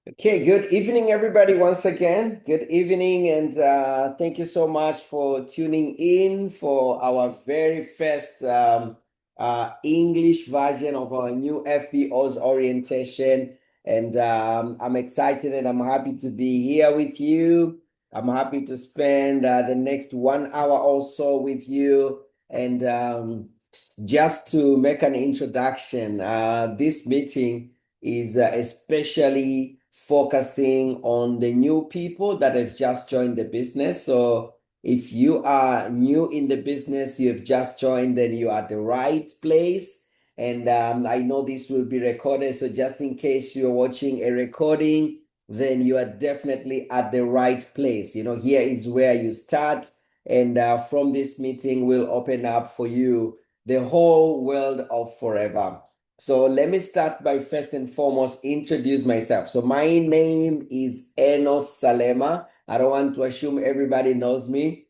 Okay, good evening, everybody, once again. Good evening, and thank you so much for tuning in for our very first English version of our new FBOs orientation. And I'm excited and I'm happy to be here with you. I'm happy to spend the next 1 hour also with you. And just to make an introduction, this meeting is especially focusing on the new people that have just joined the business. So if you are new in the business, you have just joined, then you are at the right place. And I know this will be recorded. So just in case you're watching a recording, then you are definitely at the right place. Here is where you start. And from this meeting, we'll open up for you the whole world of forever. So let me start by first and foremost introduce myself. So my name is Enos Salema. I don't want to assume everybody knows me.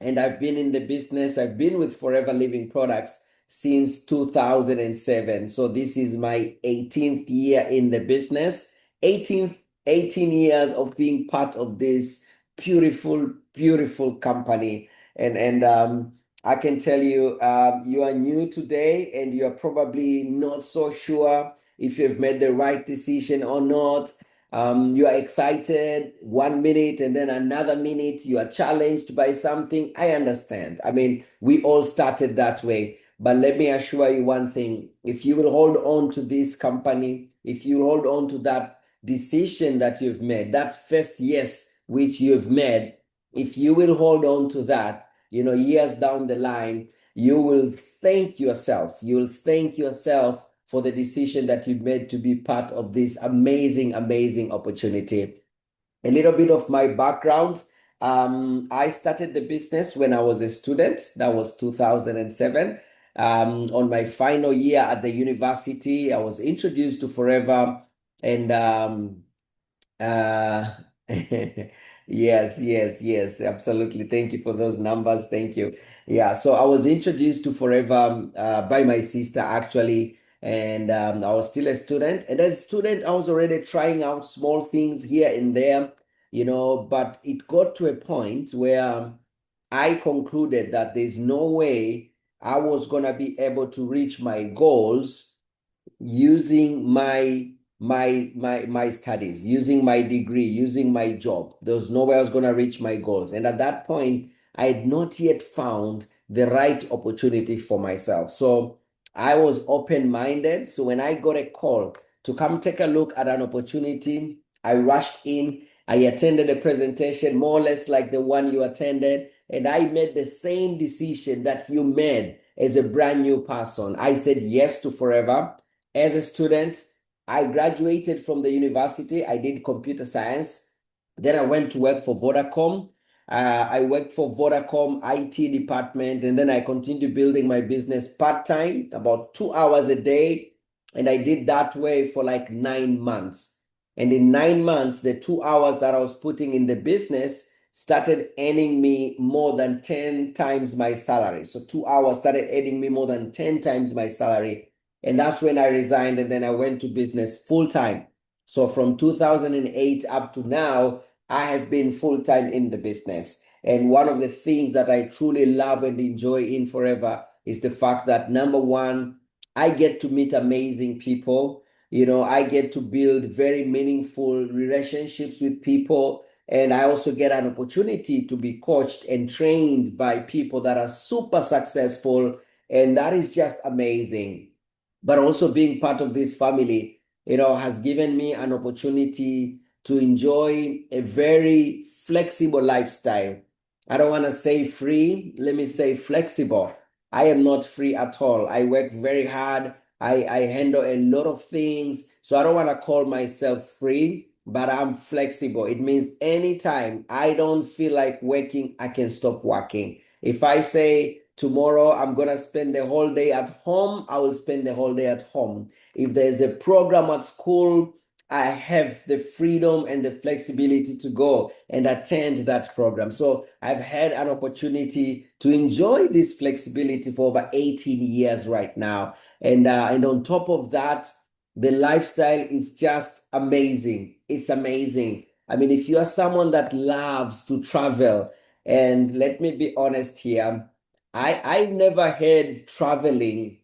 And I've been in the business. I've been with Forever Living Products since 2007. So this is my 18th year in the business. 18 years of being part of this beautiful, beautiful company. And I can tell you, you are new today and you're probably not so sure if you've made the right decision or not. You are excited 1 minute and then another minute you are challenged by something. I understand. I mean, we all started that way. But let me assure you one thing. If you will hold on to this company, if you hold on to that decision that you've made, that first yes which you've made, if you will hold on to that, years down the line, you will thank yourself. You will thank yourself for the decision that you made to be part of this amazing, amazing opportunity. A little bit of my background. I started the business when I was a student. That was 2007. On my final year at the university, I was introduced to Forever, and uh, yes, absolutely. Thank you for those numbers. Thank you. Yeah, so I was introduced to Forever by my sister actually, and I was still a student. And as a student, I was already trying out small things here and there, but it got to a point where I concluded that there's no way I was gonna be able to reach my goals using my studies, using my degree, using my job. There was no way I was going to reach my goals. And at that point, I had not yet found the right opportunity for myself. So I was open-minded. So when I got a call to come take a look at an opportunity, I rushed in. I attended a presentation more or less like the one you attended, and I made the same decision that you made as a brand new person. I said yes to Forever. As a student, I graduated from the university. I did computer science. Then I went to work for Vodacom. I worked for Vodacom IT department, and then I continued building my business part-time, about 2 hours a day. And I did that way for like 9 months. And in 9 months, the 2 hours that I was putting in the business started earning me more than 10 times my salary. So 2 hours started earning me more than 10 times my salary. And that's when I resigned and then I went to business full time. So from 2008 up to now, I have been full time in the business. And one of the things that I truly love and enjoy in Forever is the fact that number one, I get to meet amazing people. I get to build very meaningful relationships with people. And I also get an opportunity to be coached and trained by people that are super successful. And that is just amazing. But also being part of this family, has given me an opportunity to enjoy a very flexible lifestyle. I don't want to say free, let me say flexible. I am not free at all. I work very hard. I handle a lot of things. So I don't want to call myself free, but I'm flexible. It means anytime I don't feel like working, I can stop working. If I say tomorrow I'm going to spend the whole day at home, I will spend the whole day at home. If there's a program at school, I have the freedom and the flexibility to go and attend that program. So I've had an opportunity to enjoy this flexibility for over 18 years right now. And on top of that, the lifestyle is just amazing. it's amazing. I mean, if you are someone that loves to travel, and let me be honest here, I never had traveling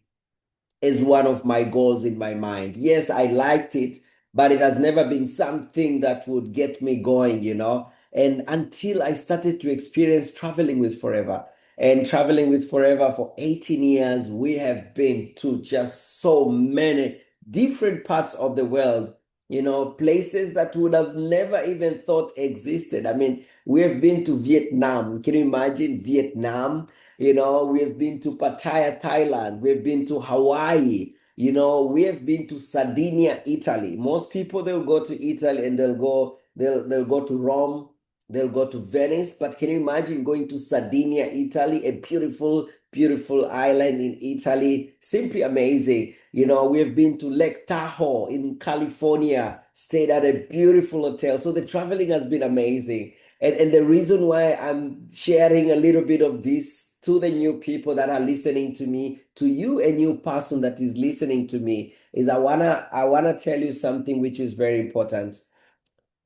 is one of my goals in my mind. Yes, I liked it, but it has never been something that would get me going, you know. And until I started to experience traveling with Forever, and traveling with Forever for 18 years, we have been to just so many different parts of the world, you know, places that would have never even thought existed. I mean, we have been to Vietnam. Can you imagine Vietnam? You know, we've been to Pattaya, Thailand. We've been to Hawaii. You know, we have been to Sardinia, Italy. Most people they'll go to Italy and they'll go to Rome, they'll go to Venice. But can you imagine going to Sardinia, Italy, a beautiful, beautiful island in Italy? Simply amazing. You know, we've been to Lake Tahoe in California, stayed at a beautiful hotel. So the traveling has been amazing. And the reason why I'm sharing a little bit of this to the new people that are listening to me, to you, a new person that is listening to me, is I wanna tell you something which is very important.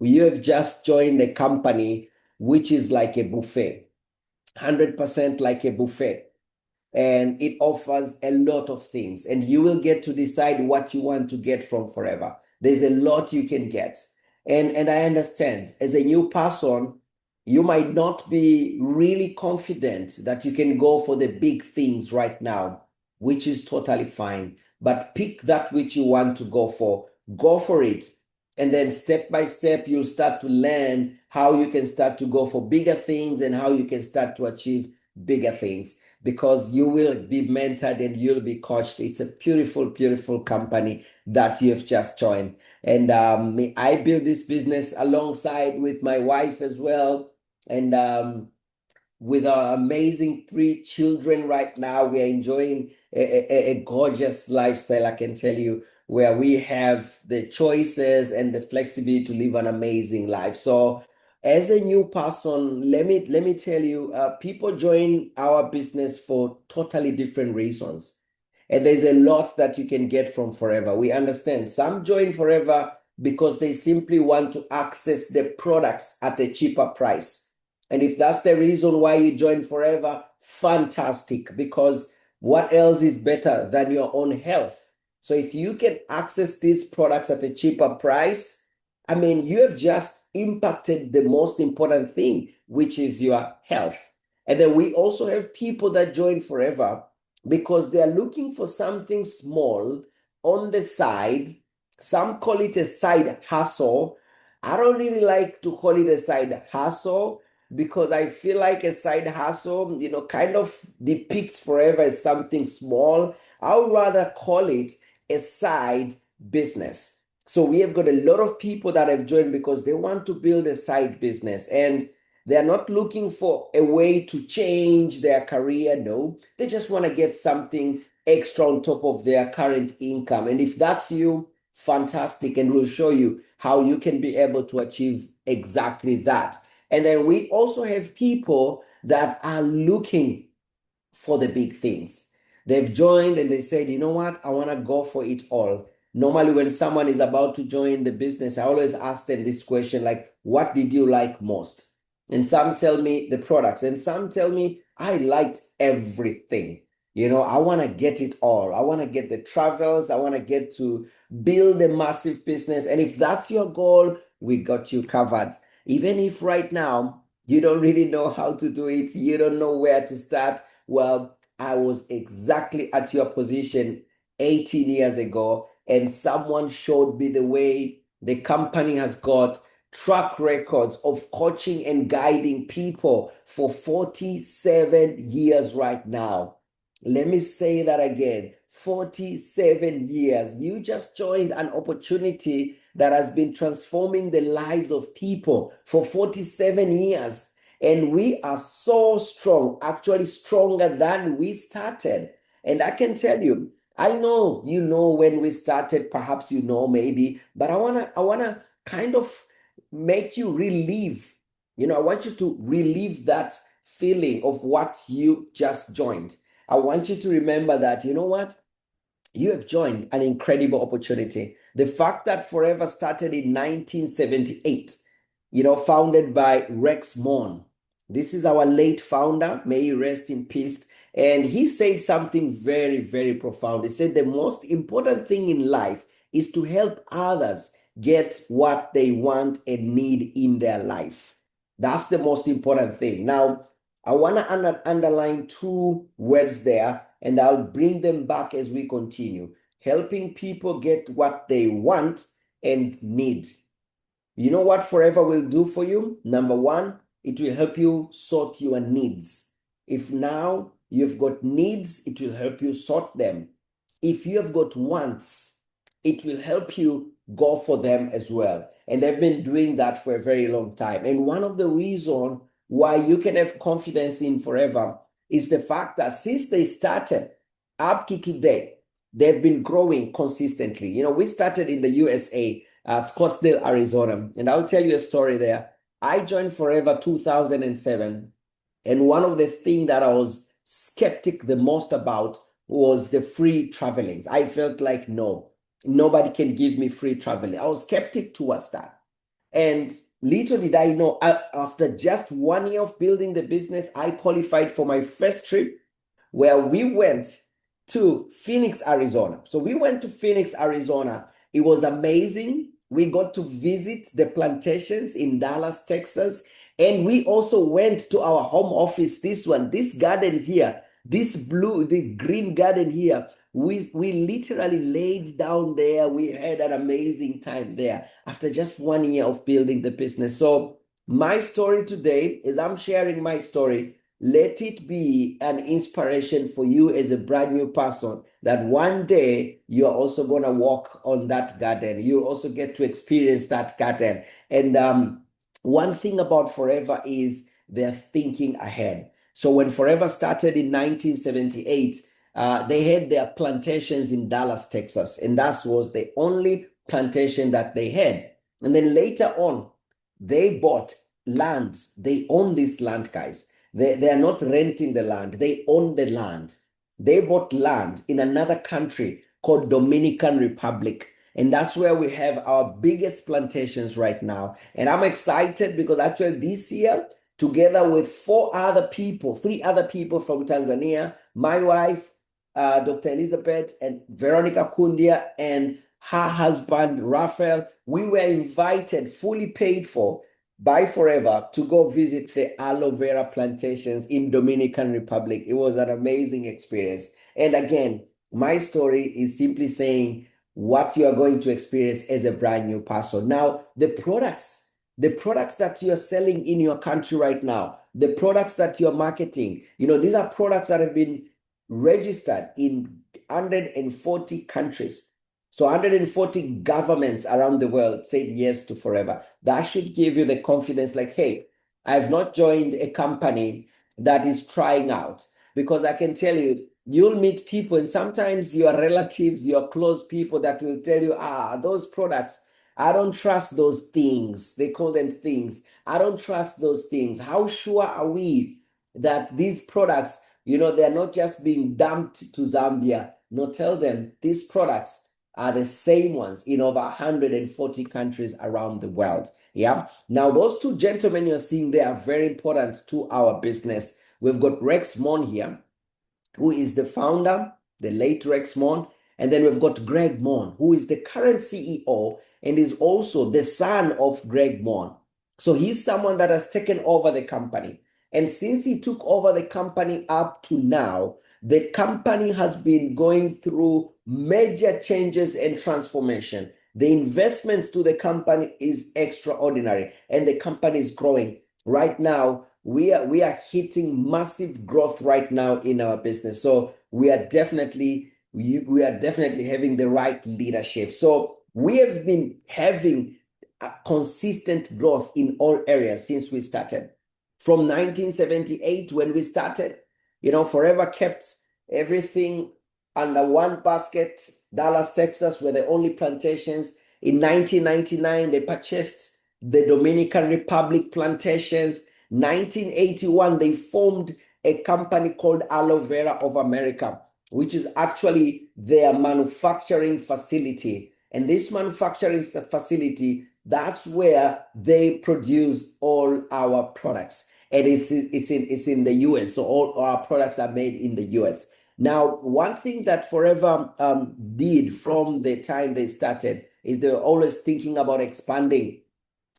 You have just joined a company which is like a buffet, 100% like a buffet, and it offers a lot of things, and you will get to decide what you want to get from Forever. There's a lot you can get, and I understand as a new person you might not be really confident that you can go for the big things right now, which is totally fine, but pick that which you want to go for it, and then step by step you'll start to learn how you can start to go for bigger things and how you can start to achieve bigger things, because you will be mentored and you'll be coached. It's a beautiful, beautiful company that you've just joined. And I built this business alongside with my wife as well. And with our amazing three children right now, we are enjoying a gorgeous lifestyle, I can tell you, where we have the choices and the flexibility to live an amazing life. So as a new person, let me tell you, people join our business for totally different reasons. And there's a lot that you can get from Forever. We understand some join Forever because they simply want to access the products at a cheaper price. And if that's the reason why you join Forever, fantastic, because what else is better than your own health? So if you can access these products at a cheaper price, I mean, you have just impacted the most important thing, which is your health. And then we also have people that join Forever because they are looking for something small on the side. Some call it a side hustle. I don't really like to call it a side hustle because I feel like a side hustle, you know, kind of depicts Forever as something small. I would rather call it a side business. So we have got a lot of people that have joined because they want to build a side business, and they're not looking for a way to change their career. No, they just want to get something extra on top of their current income. And if that's you, fantastic. And we'll show you how you can be able to achieve exactly that. And then we also have people that are looking for the big things. They've joined and they said, you know what, I want to go for it all. Normally, when someone is about to join the business, I always ask them this question, like, what did you like most? And some tell me the products, and some tell me, I liked everything. You know, I want to get it all. I want to get the travels. I want to get to build a massive business. And if that's your goal, we got you covered. Even if right now you don't really know how to do it, you don't know where to start. Well, I was exactly at your position 18 years ago, and someone showed me the way. The company has got track records of coaching and guiding people for 47 years right now. Let me say that again, 47 years. You just joined an opportunity that has been transforming the lives of people for 47 years. And we are so strong, actually stronger than we started. And I can tell you, I know you know when we started, perhaps you know maybe, but I wanna kind of make you relive. You know, I want you to relive that feeling of what you just joined. I want you to remember that, you know what? you have joined an incredible opportunity. The fact that Forever started in 1978, founded by Rex Mon. This is our late founder. May he rest in peace. And he said something very, very profound. He said the most important thing in life is to help others get what they want and need in their life. That's the most important thing. Now, I want to underline two words there, and I'll bring them back as we continue. Helping people get what they want and need. You know what Forever will do for you? Number one, it will help you sort your needs. If now you've got needs, it will help you sort them. If you have got wants, it will help you go for them as well. And they've been doing that for a very long time. And one of the reasons why you can have confidence in Forever is the fact that since they started up to today, they've been growing consistently. We started in the USA, Scottsdale, Arizona. And I'll tell you a story there. I joined Forever 2007. And one of the things that I was skeptic the most about was the free travelings. I felt like, no, nobody can give me free traveling. I was skeptic towards that. And little did I know, after just 1 year of building the business, I qualified for my first trip where we went to Phoenix, Arizona. So we went to Phoenix, Arizona. It was amazing. We got to visit the plantations in Dallas, Texas. And we also went to our home office, this garden here, the green garden here. We literally laid down there. We had an amazing time there after just 1 year of building the business. So my story today is I'm sharing my story. Let it be an inspiration for you as a brand new person that one day you're also going to walk on that garden. You'll also get to experience that garden. And one thing about Forever is they're thinking ahead. So when Forever started in 1978, they had their plantations in Dallas, Texas, and that was the only plantation that they had. And then later on, they bought land. They own this land, guys. They are not renting the land. They own the land. They bought land in another country called Dominican Republic. And that's where we have our biggest plantations right now. And I'm excited because actually this year, together with three other people from Tanzania, my wife, Dr. Elizabeth, and Veronica Kundia, and her husband, Raphael, we were invited, fully paid for by Forever, to go visit the aloe vera plantations in Dominican Republic. It was an amazing experience. And again, my story is simply saying what you are going to experience as a brand new person. Now, the products that you're selling in your country right now, the products that you're marketing, these are products that have been registered in 140 countries. So 140 governments around the world said yes to Forever. That should give you the confidence like, hey, I've not joined a company that is trying out. Because I can tell you, you'll meet people, and sometimes your relatives, your close people that will tell you, those products, I don't trust those things. They call them things. I don't trust those things. How sure are we that these products, they're not just being dumped to Zambia? No, tell them these products are the same ones in over 140 countries around the world. Yeah. Now, those two gentlemen you're seeing there are very important to our business. We've got Rex Mon here, who is the founder, the late Rex Mon. And then we've got Greg Mon, who is the current CEO and is also the son of Greg Mon. So he's someone that has taken over the company. And since he took over the company up to now, the company has been going through major changes and transformation. The investments to the company is extraordinary, and the company is growing. Right now, we are hitting massive growth right now in our business. So we are definitely having the right leadership. So we have been having a consistent growth in all areas since we started. From 1978, when we started, Forever kept everything under one basket. Dallas, Texas were the only plantations. In 1999, they purchased the Dominican Republic plantations. 1981, they formed a company called Aloe Vera of America. which is actually their manufacturing facility. And this manufacturing facility, that's where they produce all our products. And it's in the US. So all our products are made in the US. Now, one thing that Forever did from the time they started is they're always thinking about expanding.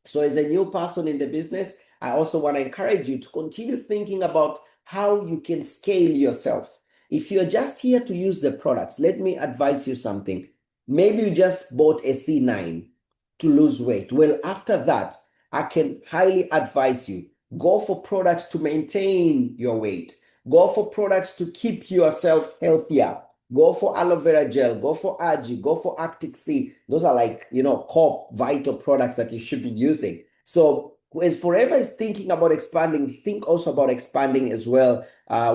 So as a new person in the business, I also want to encourage you to continue thinking about how you can scale yourself. If you're just here to use the products, let me advise you something. Maybe you just bought a C9 to lose weight. Well, after that, I can highly advise you, go for products to maintain your weight. Go for products to keep yourself healthier. Go for aloe vera gel, go for Agi, go for Arctic Sea. Those are like, core vital products that you should be using. So as Forever is thinking about expanding, think also about expanding as well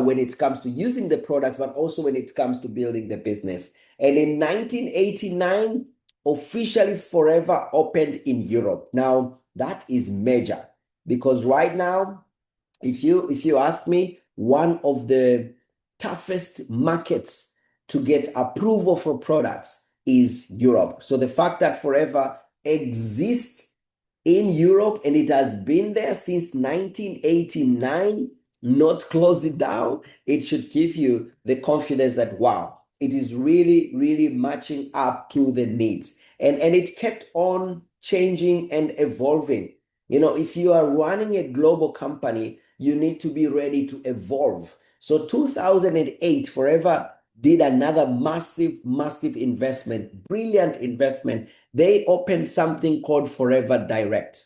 when it comes to using the products, but also when it comes to building the business. And in 1989, officially Forever opened in Europe. Now, that is major because right now, if you ask me, one of the toughest markets to get approval for products is Europe. So the fact that Forever exists in Europe and it has been there since 1989, not close it down, it should give you the confidence that, wow, it is really, really matching up to the needs. And it kept on changing and evolving. If you are running a global company, you need to be ready to evolve. So 2008, Forever did another massive, massive investment, brilliant investment. They opened something called Forever Direct.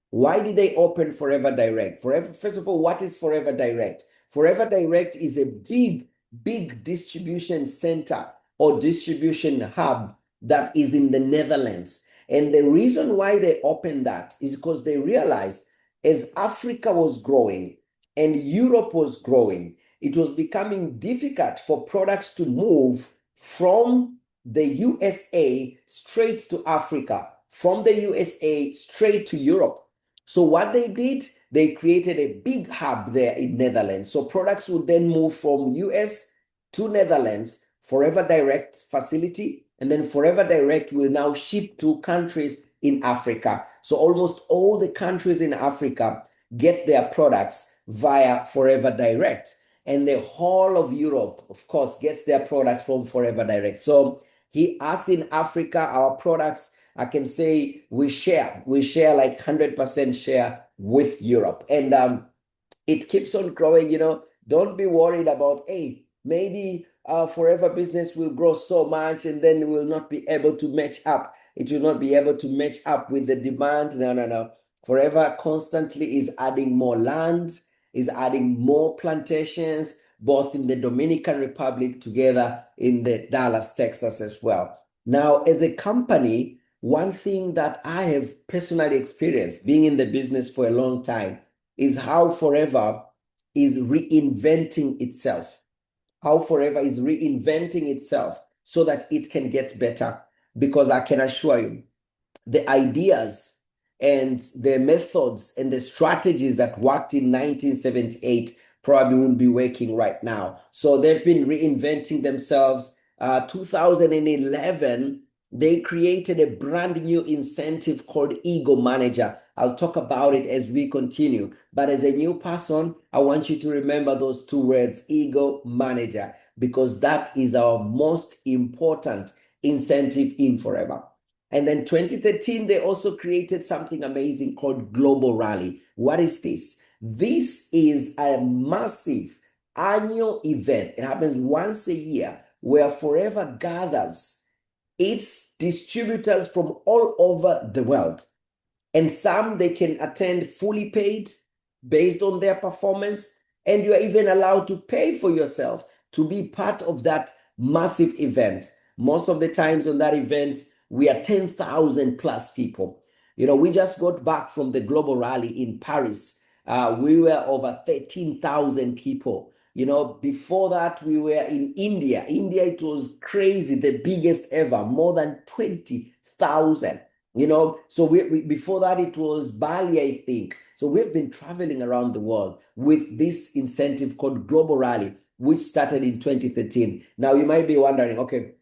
Why did they open Forever Direct? First of all, what is Forever Direct? Forever Direct is a big, big distribution center or distribution hub that is in the Netherlands. And the reason why they opened that is because they realized as Africa was growing and Europe was growing, it was becoming difficult for products to move from the USA straight to Africa, from the USA straight to Europe. So what they did, they created a big hub there in Netherlands. So products would then move from US to Netherlands, Forever Direct facility, and then Forever Direct will now ship to countries in Africa. So almost all the countries in Africa get their products via Forever Direct. And the whole of Europe, of course, gets their products from Forever Direct. So us in Africa, our products, I can say we share like 100% share with Europe. And it keeps on growing. Don't be worried about, hey, maybe Forever business will grow so much and then will not be able to match up. It will not be able to match up with the demand. No. Forever constantly is adding more land, is adding more plantations, both in the Dominican Republic together in the Dallas, Texas as well. Now, as a company, one thing that I have personally experienced being in the business for a long time is how Forever is reinventing itself. How Forever is reinventing itself so that it can get better. Because I can assure you, the ideas and the methods and the strategies that worked in 1978 probably wouldn't be working right now. So they've been reinventing themselves. 2011, they created a brand new incentive called Ego Manager. I'll talk about it as we continue. But as a new person, I want you to remember those two words, Ego Manager, because that is our most important incentive in Forever. And then 2013, they also created something amazing called Global Rally. What is this? This is a massive annual event. It happens once a year where Forever gathers its distributors from all over the world. And some they can attend fully paid based on their performance. And you are even allowed to pay for yourself to be part of that massive event. Most of the times on that event, we are 10,000 plus people. We just got back from the Global Rally in Paris. We were over 13,000 people. Before that, we were in India. India, it was crazy, the biggest ever, more than 20,000. So before that, it was Bali, I think. So we've been traveling around the world with this incentive called Global Rally, which started in 2013. Now, you might be wondering, okay,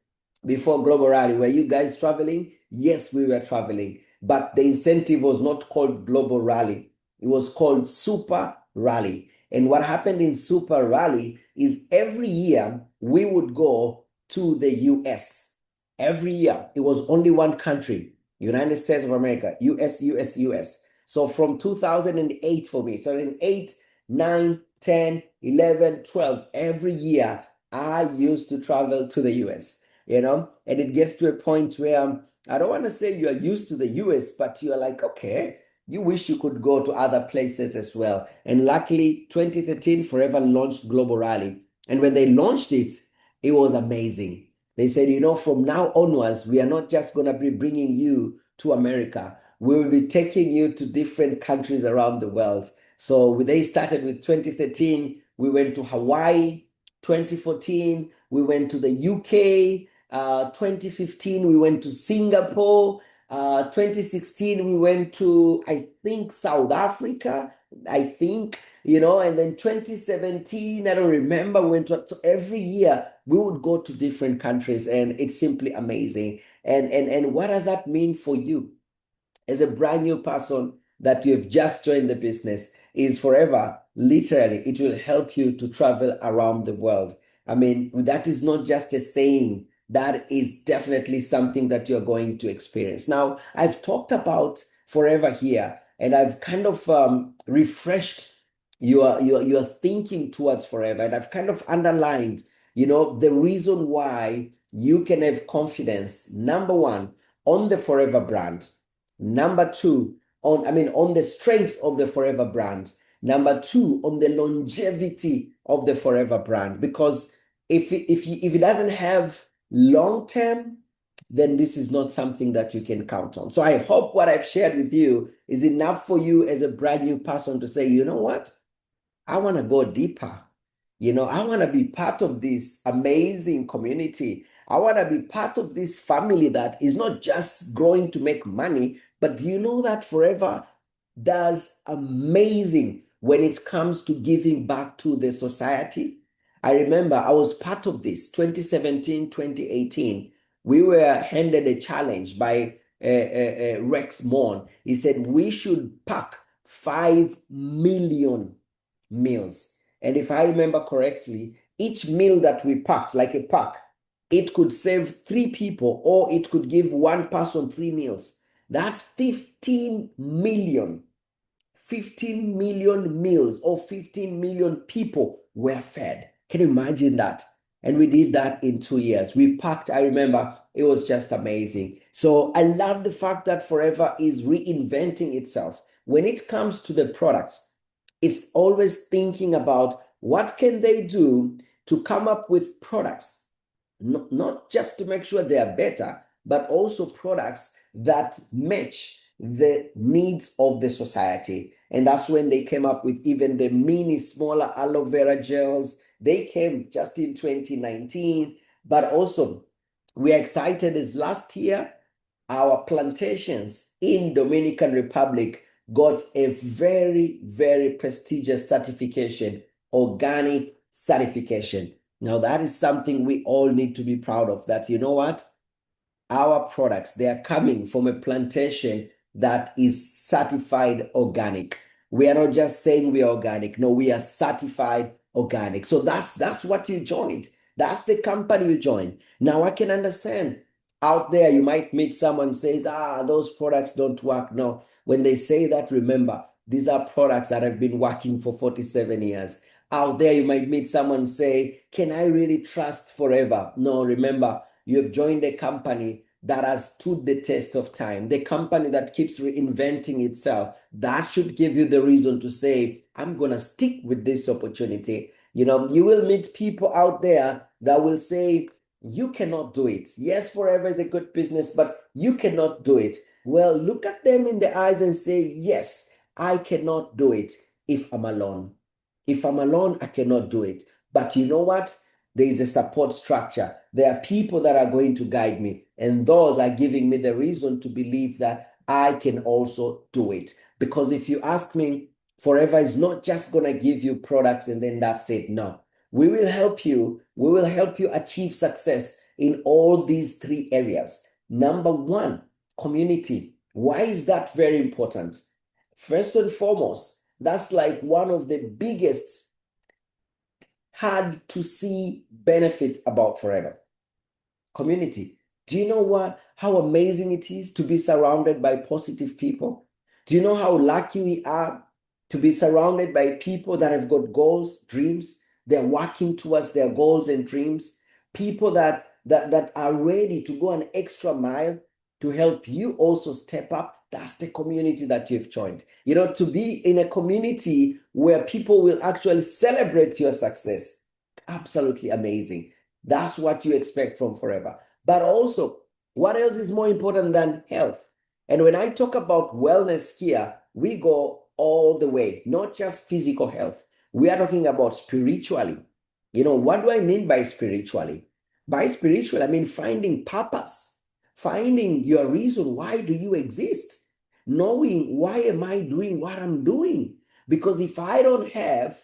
before Global Rally, were you guys traveling? Yes, we were traveling, but the incentive was not called Global Rally. It was called Super Rally. And what happened in Super Rally is every year we would go to the US. Every year, it was only one country, United States of America, US, US, US. So from 2008 for me, so in 8, 9, 10, 11, 12, every year I used to travel to the US, and it gets to a point where I don't want to say you are used to the US, but you're like, okay, you wish you could go to other places as well. And luckily, 2013, Forever launched Global Rally. And when they launched it, it was amazing. They said, from now onwards, we are not just going to be bringing you to America. We will be taking you to different countries around the world. So they started with 2013. We went to Hawaii. 2014, we went to the UK. 2015, we went to Singapore. 2016, we went to, I think, South Africa, I think, and then 2017, I don't remember, we went to, so every year we would go to different countries, and it's simply amazing. And what does that mean for you as a brand new person that you have just joined the business? Is Forever, literally, it will help you to travel around the world. I mean, that is not just a saying. That is definitely something that you're going to experience. Now, I've talked about Forever here, and I've kind of refreshed your thinking towards Forever, and I've kind of underlined, the reason why you can have confidence. Number one, on the Forever brand. Number two, on the strength of the Forever brand. Number two, on the longevity of the Forever brand. Because if it doesn't have long term, then this is not something that you can count on. So I hope what I've shared with you is enough for you as a brand new person to say, you know what? I want to go deeper. I want to be part of this amazing community. I want to be part of this family that is not just growing to make money, but do you know that Forever does amazing when it comes to giving back to the society? I remember I was part of this 2017, 2018. We were handed a challenge by Rex Mon. He said we should pack 5 million meals. And if I remember correctly, each meal that we packed, like a pack, it could save 3 people, or it could give one person 3 meals. That's 15 million. 15 million meals, or 15 million people were fed. Can you imagine that? And we did that in 2 years. We packed, I remember, it was just amazing. So I love the fact that Forever is reinventing itself. When it comes to the products, it's always thinking about what can they do to come up with products, not just to make sure they are better, but also products that match the needs of the society. And that's when they came up with even the mini smaller aloe vera gels. They came just in 2019, but also we're excited as last year our plantations in Dominican Republic got a very, very prestigious certification, organic certification. Now, that is something we all need to be proud of, that, you know what? Our products, they are coming from a plantation that is certified organic. We are not just saying we are organic. No, we are certified organic. So that's what you joined. That's the company you joined. Now I can understand out there you might meet someone says, those products don't work. No, when they say that, remember, these are products that have been working for 47 years. Out there you might meet someone say, can I really trust Forever? No, remember, you have joined a company that has stood the test of time, the company that keeps reinventing itself. That should give you the reason to say, I'm going to stick with this opportunity. You will meet people out there that will say, you cannot do it. Yes, Forever is a good business, but you cannot do it. Well, look at them in the eyes and say, yes, I cannot do it if I'm alone. If I'm alone, I cannot do it. But you know what? There is a support structure. There are people that are going to guide me, and those are giving me the reason to believe that I can also do it. Because if you ask me, Forever is not just going to give you products and then that's it. No. We will help you. We will help you achieve success in all these three areas. Number one, community. Why is that very important? First and foremost, that's like one of the biggest hard to see benefit about Forever. Community. Do you know how amazing it is to be surrounded by positive people? Do you know how lucky we are to be surrounded by people that have got goals, dreams? They're working towards their goals and dreams. People that are ready to go an extra mile to help you also step up. That's the community that you've joined. To be in a community where people will actually celebrate your success. Absolutely amazing. That's what you expect from Forever. But also, what else is more important than health? And when I talk about wellness here, we go all the way, not just physical health. We are talking about spiritually. What do I mean by spiritually? By spiritual, I mean finding purpose, finding your reason. Why do you exist? Knowing why am I doing what I'm doing? Because if I don't have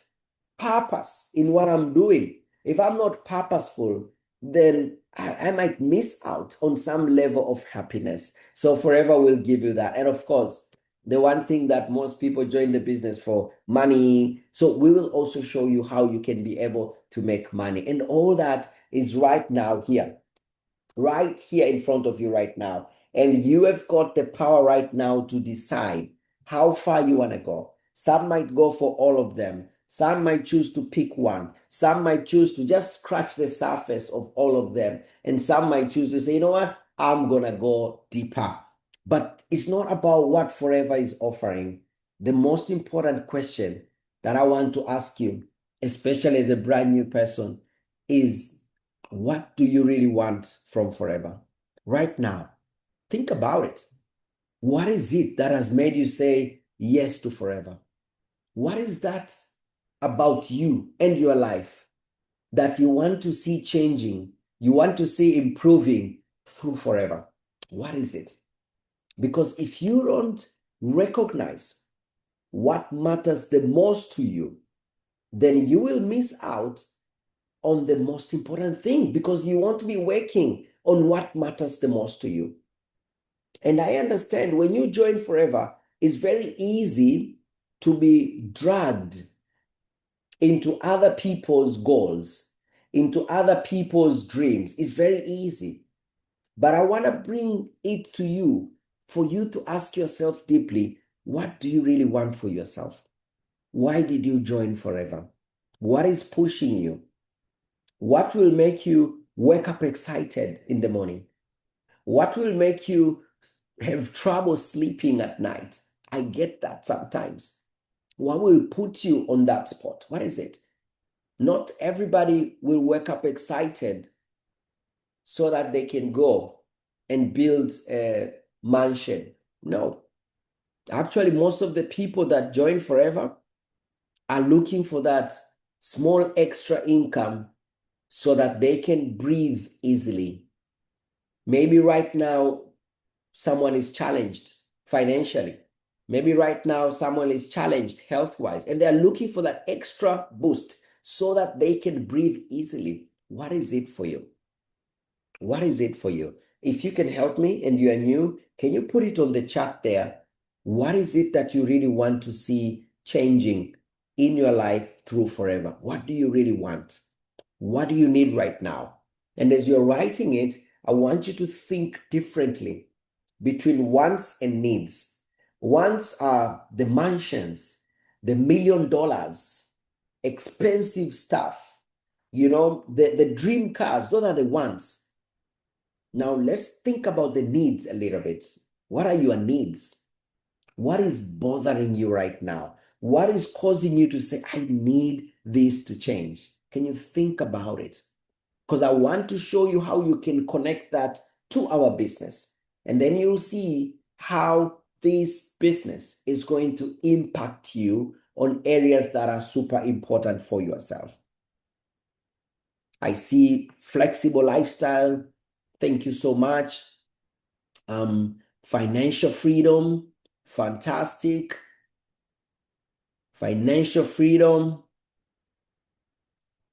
purpose in what I'm doing, if I'm not purposeful, then I might miss out on some level of happiness. So Forever will give you that. And of course, the one thing that most people join the business for, money. So we will also show you how you can be able to make money. And all that is right now here, right here in front of you right now. And you have got the power right now to decide how far you want to go. Some might go for all of them. Some might choose to pick one. Some might choose to just scratch the surface of all of them. And some might choose to say, you know what? I'm going to go deeper. But it's not about what Forever is offering. The most important question that I want to ask you, especially as a brand new person, is what do you really want from Forever? Right now, think about it. What is it that has made you say yes to Forever? What is that about you and your life that you want to see changing, you want to see improving through Forever? What is it? Because if you don't recognize what matters the most to you, then you will miss out on the most important thing because you want to be working on what matters the most to you. And I understand when you join Forever, it's very easy to be dragged into other people's goals, into other people's dreams. It's very easy. But I want to bring it to you for you to ask yourself deeply, what do you really want for yourself? Why did you join Forever? What is pushing you? What will make you wake up excited in the morning? What will make you have trouble sleeping at night? I get that sometimes. What will put you on that spot? What is it? Not everybody will wake up excited so that they can go and build a mansion. No. Actually, most of the people that join Forever are looking for that small extra income so that they can breathe easily. Maybe right now, someone is challenged financially. Maybe right now, someone is challenged health-wise, and they're looking for that extra boost so that they can breathe easily. What is it for you? What is it for you? If you can help me and you are new, can you put it on the chat there? What is it that you really want to see changing in your life through Forever? What do you really want? What do you need right now? And as you're writing it, I want you to think differently between wants and needs. Wants are the mansions, the $1 million, expensive stuff, the dream cars. Those are the wants. Now let's think about the needs a little bit. What are your needs? What is bothering you right now? What is causing you to say, I need this to change? Can you think about it? Because I want to show you how you can connect that to our business. And then you'll see how this business is going to impact you on areas that are super important for yourself. I see flexible lifestyle. Thank you so much. Financial freedom. Fantastic. Financial freedom.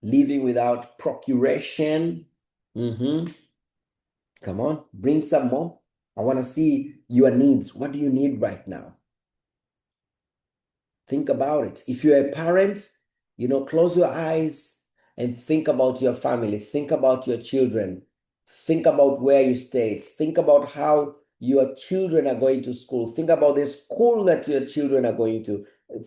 living without procuration. Mm-hmm. Come on, bring some more. I want to see your needs. What do you need right now? Think about it. If you're a parent, close your eyes and think about your family. Think about your children. Think about where you stay. Think about how your children are going to school. Think about the school that your children are going to.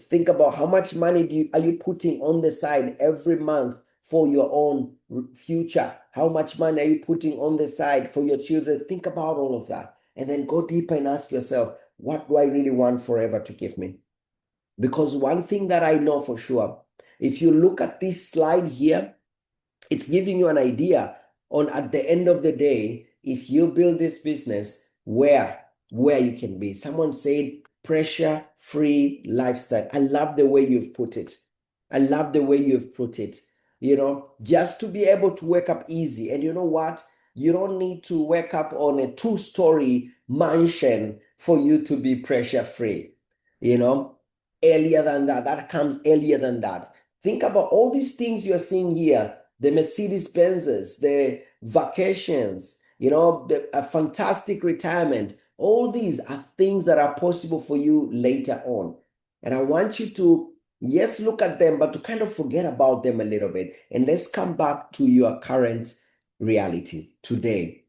Think about how much money are you putting on the side every month for your own future? How much money are you putting on the side for your children? Think about all of that. And then go deeper and ask yourself, what do I really want forever to give me? Because one thing that I know for sure, if you look at this slide here, it's giving you an idea on at the end of the day, if you build this business, where you can be. Someone said pressure-free lifestyle. I love the way you've put it. I love the way you've put it. Just to be able to wake up easy. And you know what? You don't need to wake up on a 2-story mansion for you to be pressure-free. Earlier than that. That comes earlier than that. Think about all these things you're seeing here, the Mercedes Benzes, the vacations, a fantastic retirement. All these are things that are possible for you later on. And I want you to, yes, look at them, but to kind of forget about them a little bit. And let's come back to your current reality today.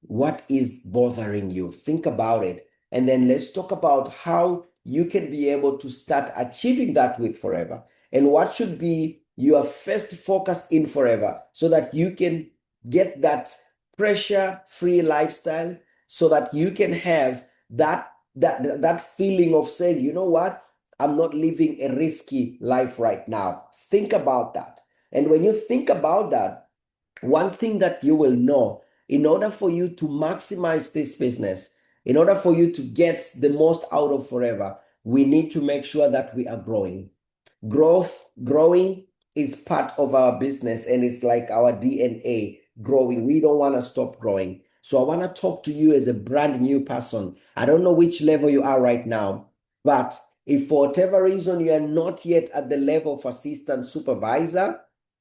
What is bothering you? Think about it. And then let's talk about how you can be able to start achieving that with forever. And what should be your first focus in forever so that you can get that pressure-free lifestyle, so that you can have that feeling of saying, you know what? I'm not living a risky life right now. Think about that. And when you think about that, one thing that you will know, in order for you to maximize this business, in order for you to get the most out of forever, we need to make sure that we are growing. Growing is part of our business, and it's like our DNA, growing. We don't want to stop growing. So I want to talk to you as a brand new person. I don't know which level you are right now, but if for whatever reason you are not yet at the level of assistant supervisor,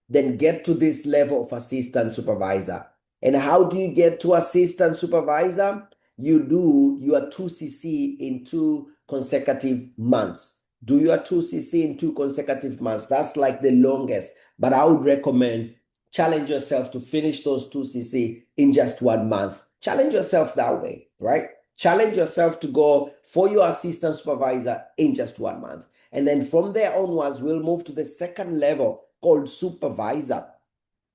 then get to this level of assistant supervisor. And how do you get to assistant supervisor? You do your 2cc in 2 consecutive months. Do your 2cc in 2 consecutive months. That's like the longest. But I would recommend challenge yourself to finish those 2cc in just 1 month. Challenge yourself that way, right? Challenge yourself to go for your assistant supervisor in just 1 month. And then from there onwards, we'll move to the second level called supervisor.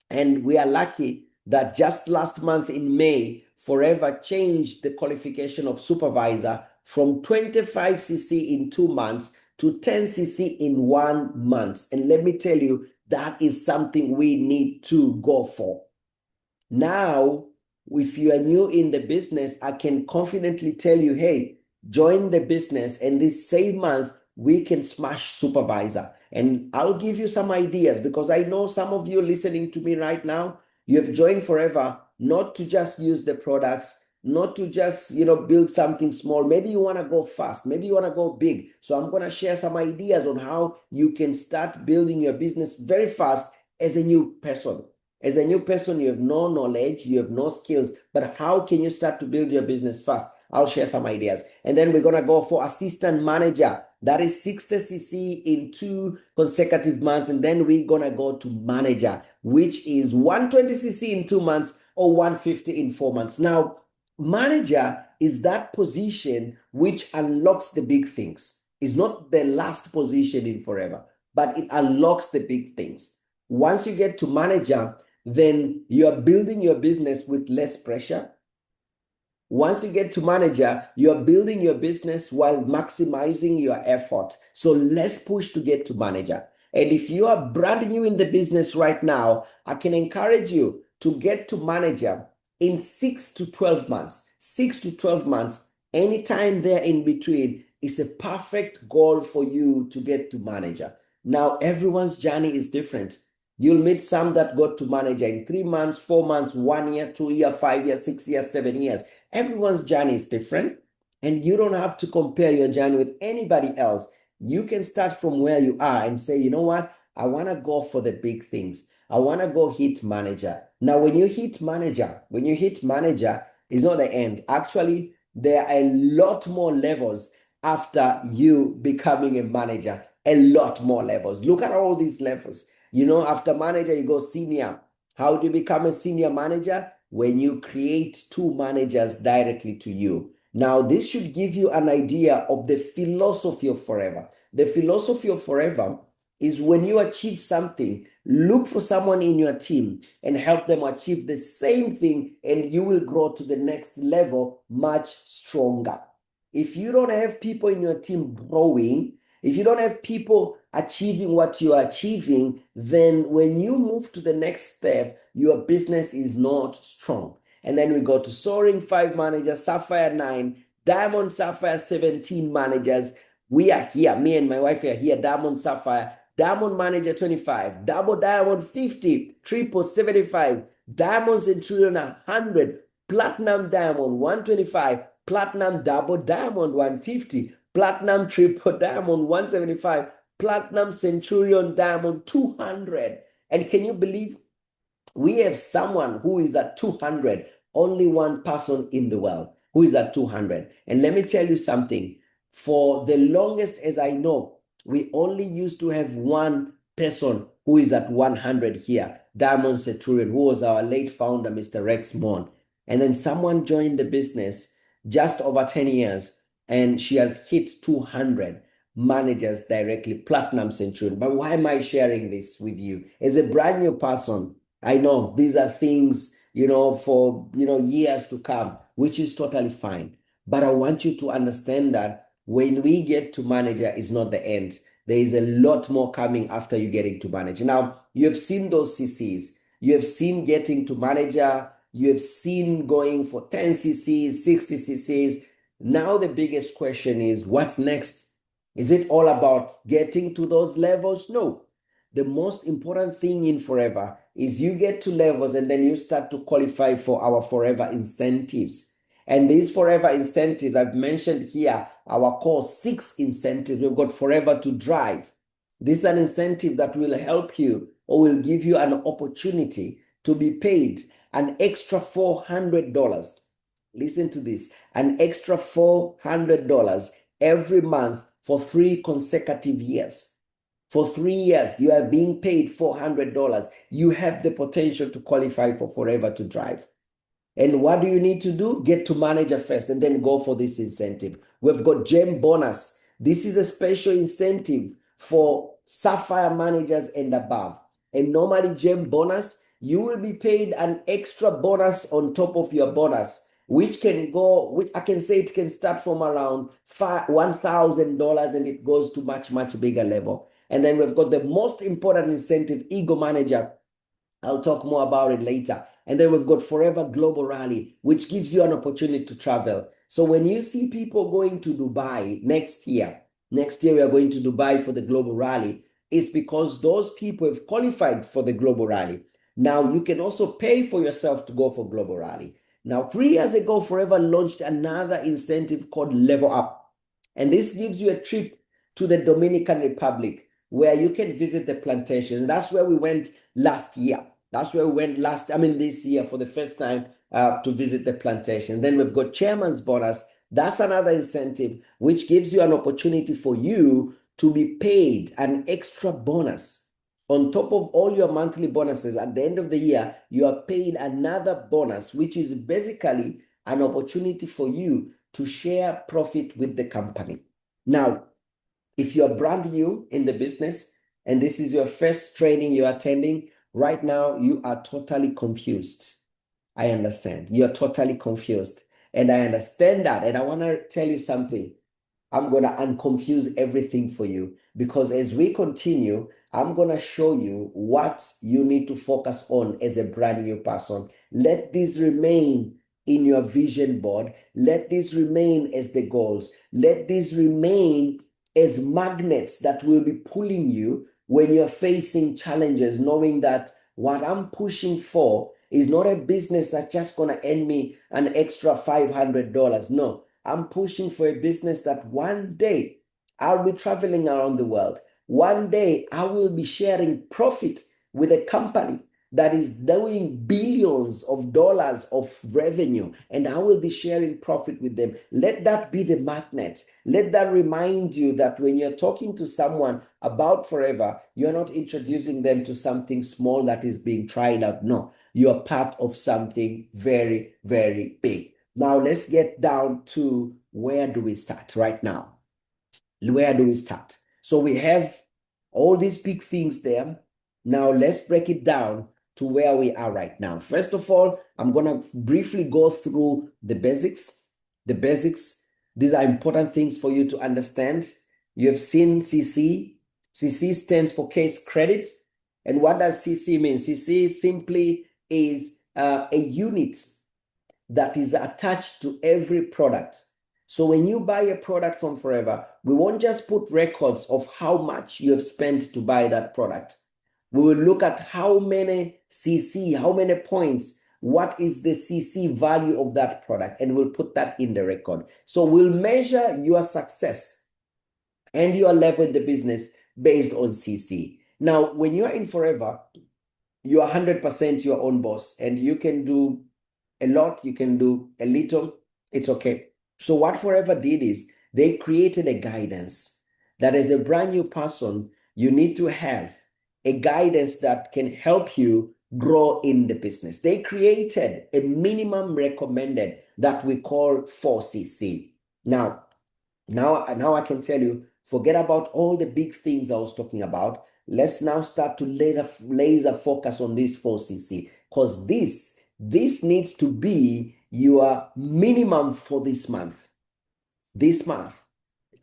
And we are lucky that just last month in May, Forever changed the qualification of supervisor from 25cc in 2 months to 10cc in 1 month. And let me tell you, that is something we need to go for. Now, if you are new in the business, I can confidently tell you, hey, join the business, and this same month, we can smash supervisor. And I'll give you some ideas, because I know some of you listening to me right now, you have joined Forever not to just use the products, not to just build something small. Maybe you want to go fast, maybe you want to go big. So I'm going to share some ideas on how you can start building your business very fast as a new person. As a new person, you have no knowledge, you have no skills, but how can you start to build your business fast? I'll share some ideas. And then we're going to go for assistant manager. That is 60cc in 2 consecutive months. And then we're going to go to manager, which is 120cc in 2 months or 150 in 4 months. Now, manager is that position which unlocks the big things. It's not the last position in Forever, but it unlocks the big things. Once you get to manager, then you are building your business with less pressure. Once you get to manager, you are building your business while maximizing your effort. So let's push to get to manager. And if you are brand new in the business right now, I can encourage you to get to manager in 6 to 12 months. 6 to 12 months, anytime there in between is a perfect goal for you to get to manager. Now, everyone's journey is different. You'll meet some that got to manager in 3 months, 4 months, 1 year, 2 years, 5 years, 6 years, 7 years. Everyone's journey is different, and you don't have to compare your journey with anybody else. You can start from where you are and say, you know what? I want to go for the big things. I want to go hit manager. Now, when you hit manager, it's not the end. Actually, there are a lot more levels after you becoming a manager. A lot more levels. Look at all these levels. After manager, you go senior. How do you become a senior manager? When you create two managers directly to you. Now, this should give you an idea of the philosophy of forever. The philosophy of forever is when you achieve something, look for someone in your team and help them achieve the same thing, and you will grow to the next level much stronger. If you don't have people in your team growing, if you don't have people achieving what you are achieving, then when you move to the next step, your business is not strong. And then we go to Soaring 5 managers, Sapphire 9, Diamond Sapphire 17 managers. We are here, me and my wife are here, Diamond Sapphire, Diamond Manager 25, Double Diamond 50, Triple 75, Diamond Centurion 100, Platinum Diamond 125, Platinum Double Diamond 150, Platinum Triple Diamond 175, Platinum Centurion Diamond 200. And can you believe we have someone who is at 200, only one person in the world who is at 200. And let me tell you something. For the longest as I know, we only used to have one person who is at 100 here, Diamond Centurion, who was our late founder, Mr. Rex Mon. And then someone joined the business just over 10 years, and she has hit 200 managers directly, Platinum Centurion. But why am I sharing this with you? As a brand new person, I know these are things, for, years to come, which is totally fine. But I want you to understand that when we get to manager, it's not the end. There is a lot more coming after you getting to manager. Now, you have seen those CCs. You have seen getting to manager. You have seen going for 10 CCs, 60 CCs. Now, the biggest question is, what's next? Is it all about getting to those levels? No. The most important thing in forever is you get to levels and then you start to qualify for our forever incentives. And these forever incentives, I've mentioned here, our core 6 incentives. We've got forever to drive. This is an incentive that will help you or will give you an opportunity to be paid an extra $400. Listen to this, an extra $400 every month for 3 consecutive years. For 3 years, you are being paid $400. You have the potential to qualify for forever to drive. And what do you need to do? Get to manager first and then go for this incentive. We've got gem bonus. This is a special incentive for Sapphire managers and above. And normally gem bonus, you will be paid an extra bonus on top of your bonus, which I can say it can start from around $1,000 and it goes to much, much bigger level. And then we've got the most important incentive, Ego Manager. I'll talk more about it later. And then we've got Forever Global Rally, which gives you an opportunity to travel. So when you see people going to Dubai next year we are going to Dubai for the Global Rally, it's because those people have qualified for the Global Rally. Now you can also pay for yourself to go for Global Rally. Now, 3 years ago, Forever launched another incentive called Level Up. And this gives you a trip to the Dominican Republic where you can visit the plantation. That's where we went last year. This year for the first time to visit the plantation. Then we've got Chairman's Bonus. That's another incentive, which gives you an opportunity for you to be paid an extra bonus. On top of all your monthly bonuses, at the end of the year, you are paid another bonus, which is basically an opportunity for you to share profit with the company. Now, if you're brand new in the business and this is your first training you're attending, right now you are totally confused. I understand. You're totally confused. And I understand that. And I want to tell you something. I'm going to unconfuse everything for you because as we continue, I'm going to show you what you need to focus on as a brand new person. Let this remain in your vision board. Let this remain as the goals. Let this remain as magnets that will be pulling you when you're facing challenges, knowing that what I'm pushing for is not a business that's just going to earn me an extra $500. No, I'm pushing for a business that one day I'll be traveling around the world. one day I will be sharing profit with a company that is doing billions of dollars of revenue, and I will be sharing profit with them. Let that be the magnet. Let that remind you that when you're talking to someone about Forever, you're not introducing them to something small that is being tried out. No, you're part of something very, very big. Now, let's get down to where do we start right now? Where do we start? So we have all these big things there. Now let's break it down to where we are right now. First of all, I'm going to briefly go through the basics. The basics, these are important things for you to understand. You have seen CC. CC stands for case credit. And what does CC mean? CC simply is a unit that is attached to every product. So when you buy a product from Forever, we won't just put records of how much you have spent to buy that product. We will look at how many CC, how many points, what is the CC value of that product, and we'll put that in the record. So we'll measure your success and your level in the business based on CC. Now, when you're in Forever, you are 100% your own boss, and you can do a lot, you can do a little, it's okay. So what Forever did is they created a guidance that as a brand new person, you need to have a guidance that can help you grow in the business. They created a minimum recommended that we call 4CC. Now I can tell you, forget about all the big things I was talking about. Let's now start to laser focus on this 4CC, because this needs to be your minimum for this month. This month.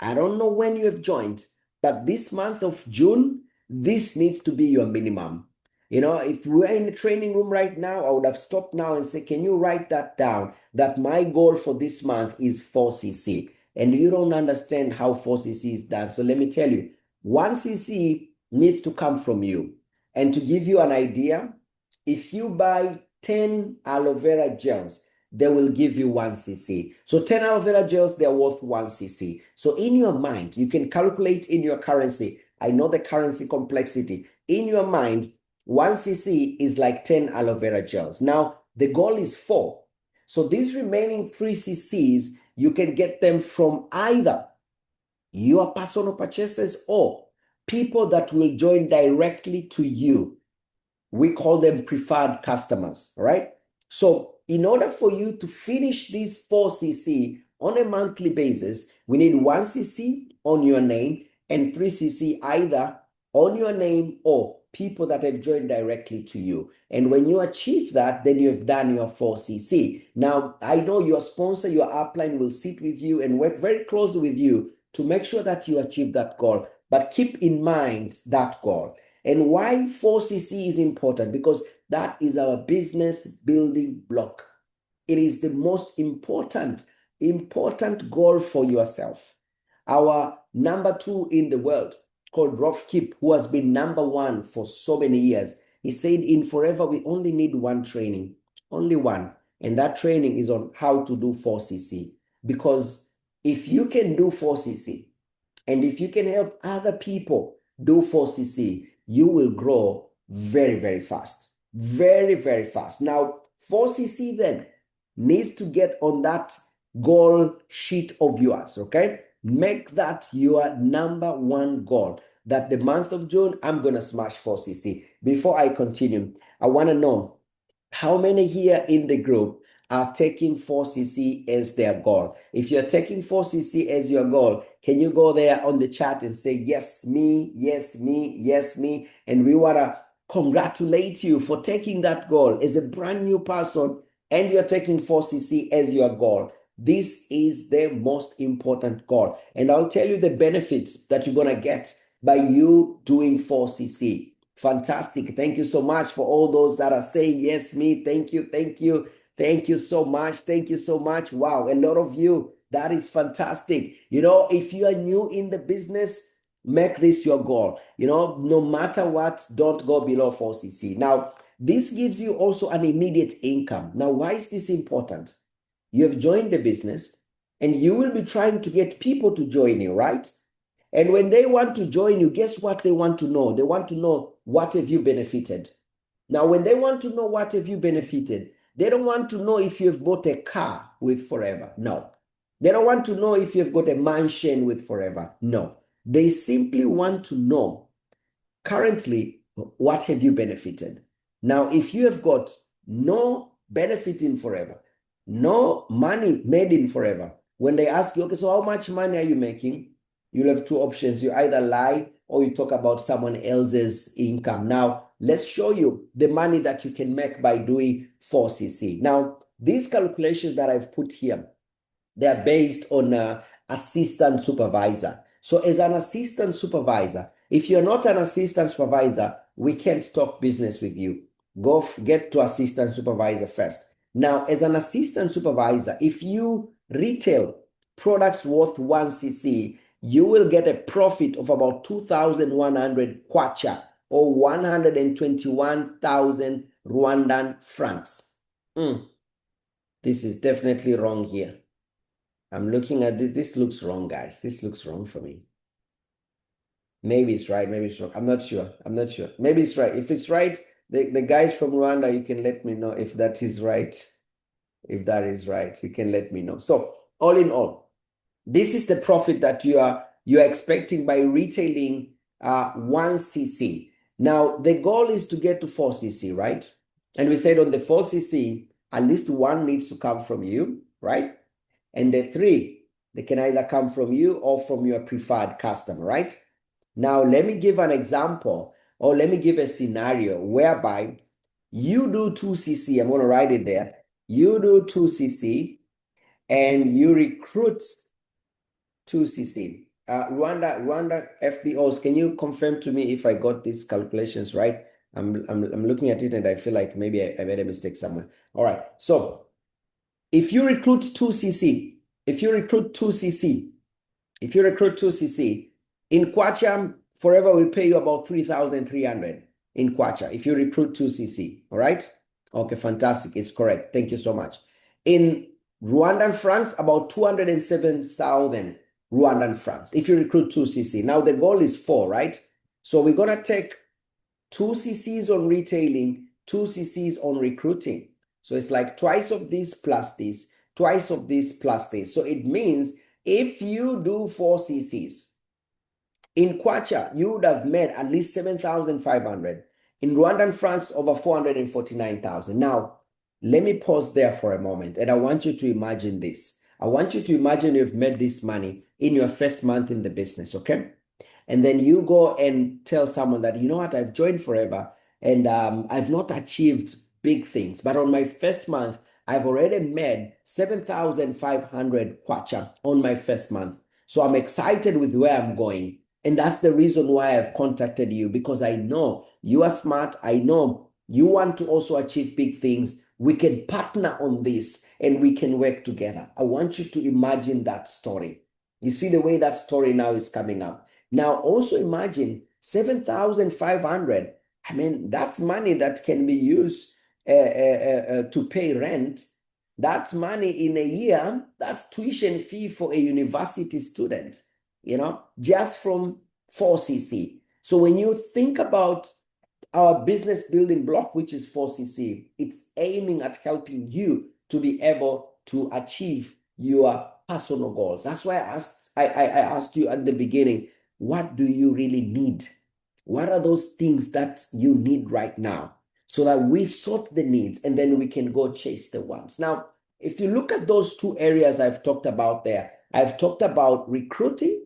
I don't know when you have joined, but this month of June, this needs to be your minimum. You know, if we're in the training room right now, I would have stopped now and say, can you write that down? That my goal for this month is 4CC. And you don't understand how 4CC is done. So let me tell you, 1CC needs to come from you. And to give you an idea, if you buy 10 aloe vera gels, they will give you 1CC. So 10 aloe vera gels, they're worth 1CC. So in your mind, you can calculate in your currency. I know the currency complexity. In your mind, 1CC is like 10 aloe vera gels. Now, the goal is 4. So these remaining 3CCs, you can get them from either your personal purchases or people that will join directly to you. We call them preferred customers, right? So in order for you to finish these 4CC on a monthly basis, we need 1CC on your name and 3CC either on your name or people that have joined directly to you. And when you achieve that, then you've done your 4CC. Now, I know your sponsor, your upline will sit with you and work very closely with you to make sure that you achieve that goal. But keep in mind that goal. And why 4CC is important? Because that is our business building block. It is the most important goal for yourself. Our number 2 in the world, called Rolf Kip, who has been number 1 for so many years, he said in Forever, we only need one training, only one. And that training is on how to do 4CC. Because if you can do 4CC, and if you can help other people do 4CC, you will grow very, very fast. Very, very fast. Now, 4CC then needs to get on that goal sheet of yours, okay? Make that your number 1 goal. That the month of June, I'm going to smash 4CC. Before I continue, I want to know how many here in the group are taking 4CC as their goal. If you're taking 4CC as your goal, can you go there on the chat and say, yes, me, yes, me, yes, me? And we want to congratulate you for taking that goal as a brand new person, and you're taking 4CC as your goal. This is the most important goal. And I'll tell you the benefits that you're going to get by you doing 4CC. Fantastic. Thank you so much for all those that are saying, yes, me. Thank you. Thank you. Thank you so much. Thank you so much. Wow. A lot of you. That is fantastic. You know, if you are new in the business, make this your goal. You know, no matter what, don't go below 4CC. Now, this gives you also an immediate income. Now, why is this important? You have joined the business and you will be trying to get people to join you, right? And when they want to join you, guess what they want to know? They want to know, what have you benefited? Now, when they want to know what have you benefited, they don't want to know if you've bought a car with Forever. No. They don't want to know if you've got a mansion with Forever. No. They simply want to know, currently, what have you benefited? Now, if you have got no benefit in Forever, no money made in Forever, when they ask you, okay, so how much money are you making? You'll have two options. You either lie or you talk about someone else's income. Now, let's show you the money that you can make by doing 4CC. Now, these calculations that I've put here, they're based on assistant supervisor. So as an assistant supervisor, if you're not an assistant supervisor, we can't talk business with you. Go get to assistant supervisor first. Now, as an assistant supervisor, if you retail products worth 1CC, you will get a profit of about 2,100 kwacha, or 121,000 Rwandan francs. This is definitely wrong here. I'm looking at this. This looks wrong, guys. This looks wrong for me. Maybe it's right. Maybe it's wrong. I'm not sure. Maybe it's right. If it's right, the guys from Rwanda, you can let me know if that is right. If that is right, you can let me know. So all in all, this is the profit that you are expecting by retailing 1CC. Now, the goal is to get to 4CC, right? And we said on the 4CC, at least one needs to come from you, right? And the 3, they can either come from you or from your preferred customer, right? Now, let me give an example, or let me give a scenario whereby you do 2CC. I'm going to write it there. You do 2CC and you recruit 2CC. Rwanda FBOs, can you confirm to me if I got these calculations right? I'm looking at it and I feel like maybe I made a mistake somewhere. All right. So if you recruit 2CC, in Kwacha, Forever will pay you about 3,300 in Kwacha if you recruit 2CC. All right? Okay, fantastic. It's correct. Thank you so much. In Rwandan francs, about 207,000 Rwandan francs if you recruit 2CC. Now the goal is 4, right? So we're going to take 2CCs on retailing, 2CCs on recruiting. So it's like twice of this plus this, twice of this plus this. So it means if you do 4CCs, in Kwacha, you would have made at least 7,500. In Rwandan francs, over 449,000. Now, let me pause there for a moment, and I want you to imagine this. I want you to imagine you've made this money in your first month in the business, okay? And then you go and tell someone that, you know what, I've joined Forever, and I've not achieved big things, but on my first month, I've already made 7,500 kwacha on my first month. So I'm excited with where I'm going. And that's the reason why I've contacted you, because I know you are smart. I know you want to also achieve big things. We can partner on this and we can work together. I want you to imagine that story. You see the way that story now is coming up. Now also imagine 7,500. I mean, that's money that can be used to pay rent. That's money in a year. That's tuition fee for a university student, you know, just from 4CC. So when you think about our business building block, which is 4CC, it's aiming at helping you to be able to achieve your personal goals. That's why I asked you at the beginning, what do you really need? What are those things that you need right now? So that we sort the needs and then we can go chase the ones. Now, if you look at those two areas I've talked about there, I've talked about recruiting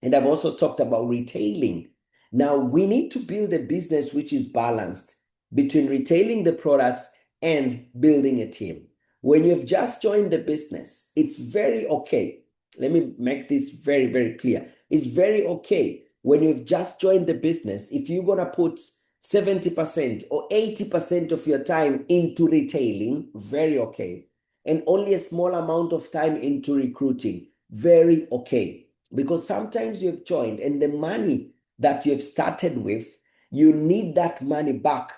and I've also talked about retailing. Now, we need to build a business which is balanced between retailing the products and building a team. When you've just joined the business, it's very okay. Let me make this very, very clear. It's very okay when you've just joined the business, if you're going to put 70% or 80% of your time into retailing, very okay. And only a small amount of time into recruiting, very okay. Because sometimes you've joined and the money that you've started with, you need that money back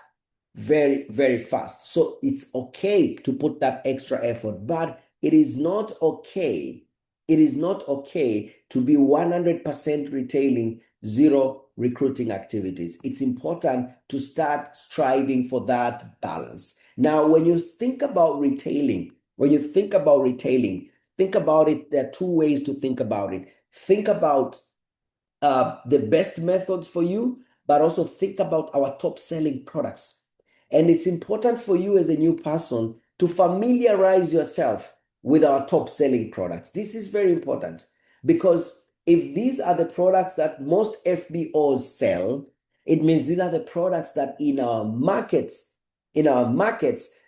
very, very fast. So it's okay to put that extra effort, but it is not okay it is not okay to be 100% retailing, zero recruiting activities. It's important to start striving for that balance. Now, when you think about retailing, think about it. There are two ways to think about it. Think about the best methods for you, but also think about our top selling products. And it's important for you as a new person to familiarize yourself with our top selling products. This is very important because if these are the products that most FBOs sell, it means these are the products that in our markets,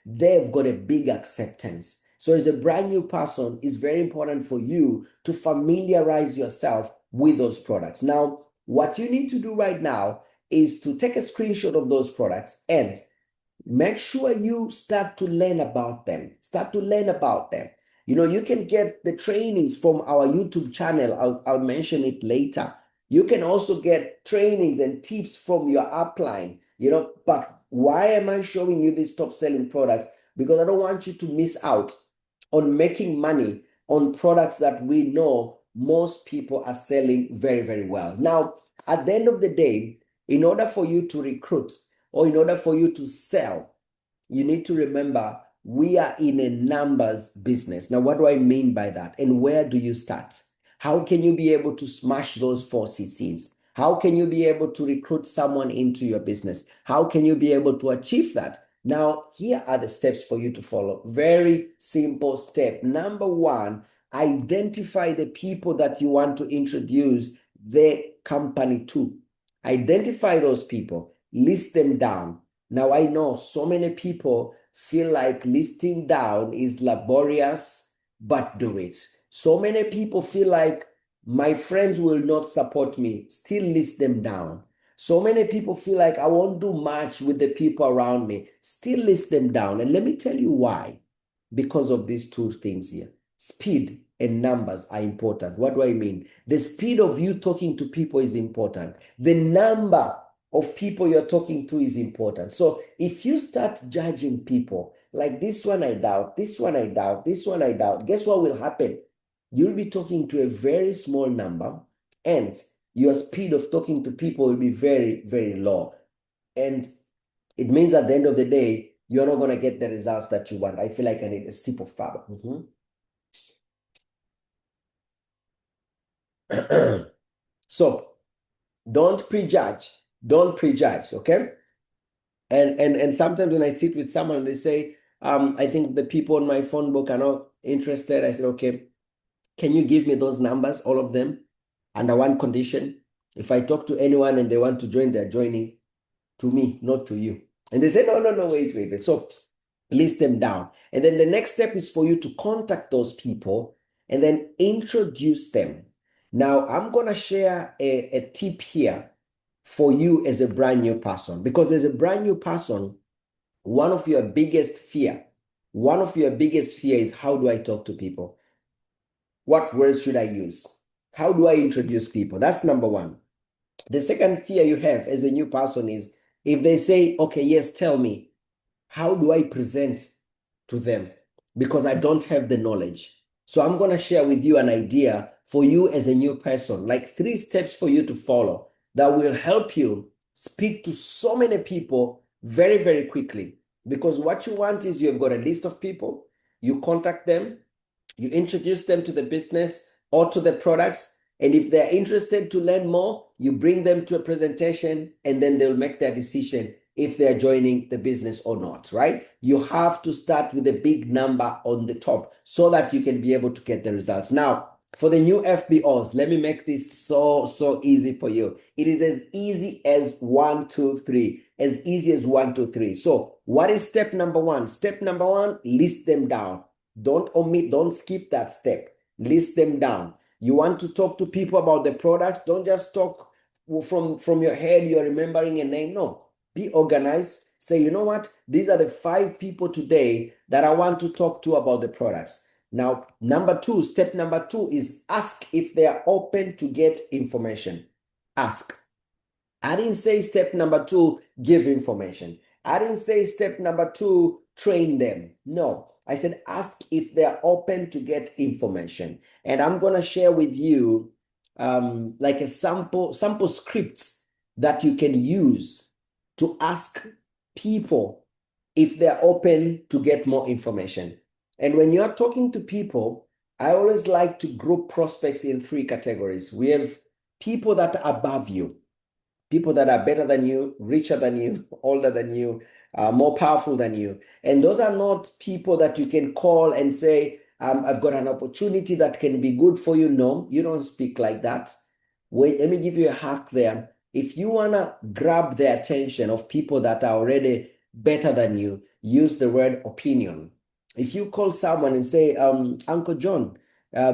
they've got a big acceptance. So as a brand new person, it's very important for you to familiarize yourself with those products. Now, what you need to do right now is to take a screenshot of those products and make sure you start to learn about them. You can get the trainings from our YouTube channel. I'll mention it later. You can also get trainings and tips from your upline, but why am I showing you these top selling products? Because I don't want you to miss out on making money on products that we know most people are selling very, very well. Now, at the end of the day, in order for you to recruit or in order for you to sell, you need to remember we are in a numbers business. Now, what do I mean by that? And where do you start? How can you be able to smash those 4 CCs? How can you be able to recruit someone into your business? How can you be able to achieve that? Now, here are the steps for you to follow. Very simple step. Number one, identify the people that you want to introduce the company to. Identify those people, list them down. Now, I know so many people feel like listing down is laborious, but do it. So many people feel like my friends will not support me, still list them down. So many people feel like I won't do much with the people around me, still list them down. And let me tell you why. Because of these two things here. Speed and numbers are important. What do I mean? The speed of you talking to people is important. The number of people you're talking to is important. So if you start judging people like this one I doubt, this one I doubt, this one I doubt, guess what will happen? You'll be talking to a very small number and your speed of talking to people will be very, very low. And it means at the end of the day, you're not going to get the results that you want. I feel like I need a sip of fab. So don't prejudge. Okay? And sometimes when I sit with someone, they say, I think the people on my phone book are not interested. I said, okay, can you give me those numbers, all of them, under one condition? If I talk to anyone and they want to join, they're joining to me, not to you. And they say, no, wait. So list them down. And then the next step is for you to contact those people and then introduce them. Now, I'm going to share a tip here for you as a brand new person, because as a brand new person, one of your biggest fear is, how do I talk to people? What words should I use? How do I introduce people? That's number one. The second fear you have as a new person is, if they say, okay, yes, tell me, how do I present to them? Because I don't have the knowledge. So I'm going to share with you an idea for you as a new person, like 3 steps for you to follow that will help you speak to so many people very, very quickly. Because what you want is, you've got a list of people, you contact them, you introduce them to the business or to the products. And if they're interested to learn more, you bring them to a presentation and then they'll make their decision if they're joining the business or not, right? You have to start with a big number on the top so that you can be able to get the results. Now, for the new FBOs, let me make this so easy for you. It is as easy as 1, 2, 3. As easy as 1, 2, 3. So what is step number 1? Step number 1, list them down. Don't omit, don't skip that step. List them down. You want to talk to people about the products. Don't just talk from your head, you're remembering a name. No, be organized. Say, you know what? These are the 5 people today that I want to talk to about the products. Now, step number 2 is ask if they are open to get information. Ask. I didn't say step number 2, give information. I didn't say step number 2, train them. No. I said, ask if they're open to get information. And I'm going to share with you like a sample scripts that you can use to ask people if they're open to get more information. And when you're talking to people, I always like to group prospects in three categories. We have people that are above you, people that are better than you, richer than you, older than you, more powerful than you. And those are not people that you can call and say, I've got an opportunity that can be good for you. No, you don't speak like that. Wait, let me give you a hack there. If you want to grab the attention of people that are already better than you, use the word opinion. If you call someone and say, Uncle John, how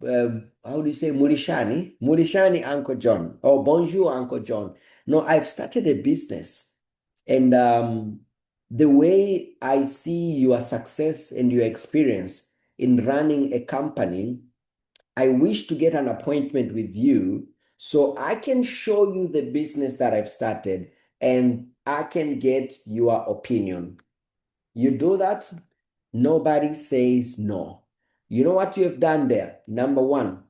do you say Mulishani? Mulishani, Uncle John. Oh, bonjour, Uncle John. No, I've started a business. And the way I see your success and your experience in running a company, I wish to get an appointment with you so I can show you the business that I've started and I can get your opinion. You do that, nobody says no. You know what you have done there? Number one,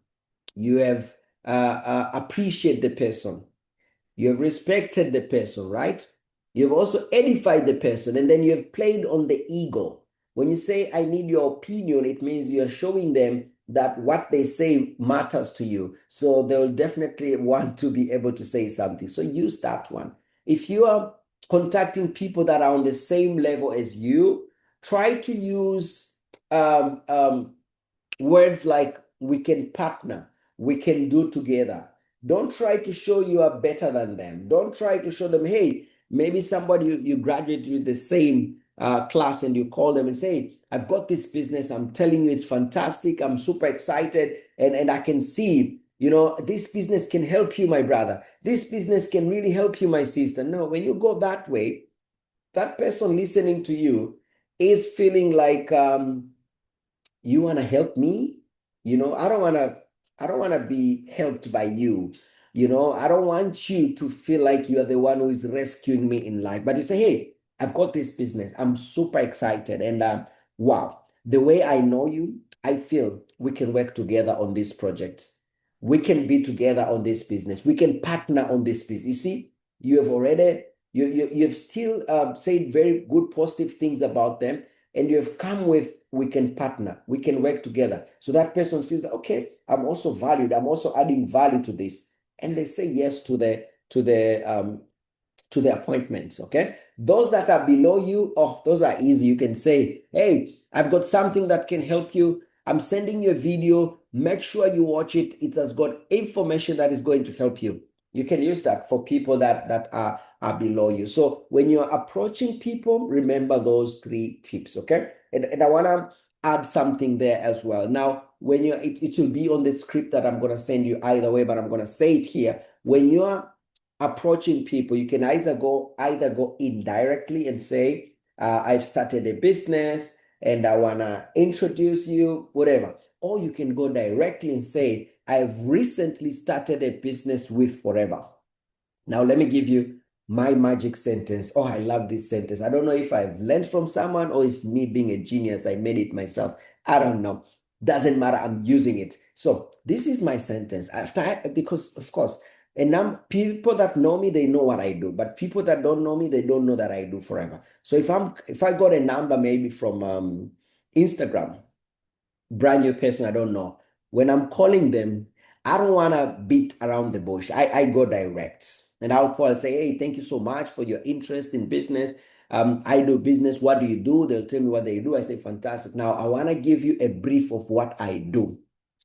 you have appreciated the person. You have respected the person, right? You've also edified the person, and then you have played on the ego. When you say, I need your opinion, it means you're showing them that what they say matters to you. So they'll definitely want to be able to say something. So use that one. If you are contacting people that are on the same level as you, try to use words like we can partner, we can do together. Don't try to show you are better than them. Don't try to show them, hey, maybe somebody you graduate with the same class and you call them and say, I've got this business. I'm telling you, it's fantastic. I'm super excited. And I can see, this business can help you, my brother. This business can really help you, my sister. No, when you go that way, that person listening to you is feeling like, you want to help me? I don't want to be helped by you. I don't want you to feel like you are the one who is rescuing me in life. But you say, hey, I've got this business. I'm super excited. And wow, the way I know you, I feel we can work together on this project. We can be together on this business. We can partner on this business. You see, you have already, you've still said very good, positive things about them, and you have come with, we can partner, we can work together. So that person feels that, okay, I'm also valued, I'm also adding value to this. And they say yes to the appointments. Okay. Those that are below you, oh, those are easy. You can say, hey, I've got something that can help you. I'm sending you a video. Make sure you watch it. It has got information that is going to help you. You can use that for people that are below you. So when you're approaching people, remember those three tips. Okay. And I want to add something there as well. Now, when it will be on the script that I'm going to send you either way, but I'm going to say it here. When you're approaching people, you can either go indirectly and say, I've started a business and I want to introduce you, whatever. Or you can go directly and say, I've recently started a business with Forever. Now, let me give you my magic sentence. Oh, I love this sentence. I don't know if I've learned from someone or it's me being a genius. I made it myself. I don't know. Doesn't matter. I'm using it. So this is my sentence. Because of course, and people that know me, they know what I do. But people that don't know me, they don't know that I do Forever. So if I got a number maybe from Instagram, brand new person I don't know, when I'm calling them, I don't want to beat around the bush. I go direct and I'll call and say, hey, thank you so much for your interest in business. I do business. What do you do? They'll tell me what they do. I say, fantastic. Now I want to give you a brief of what I do.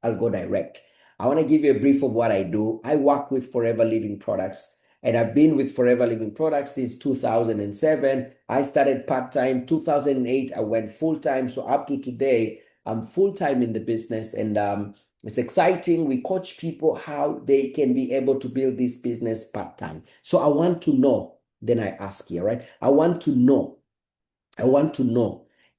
I'll go direct. I want to give you a brief of what I do. I work with Forever Living Products, and I've been with Forever Living Products since 2007. I started part-time. 2008, I went full-time. So up to today, I'm full-time in the business, and it's exciting. We coach people how they can be able to build this business part-time. So I want to know, then I ask you, right? I want to know,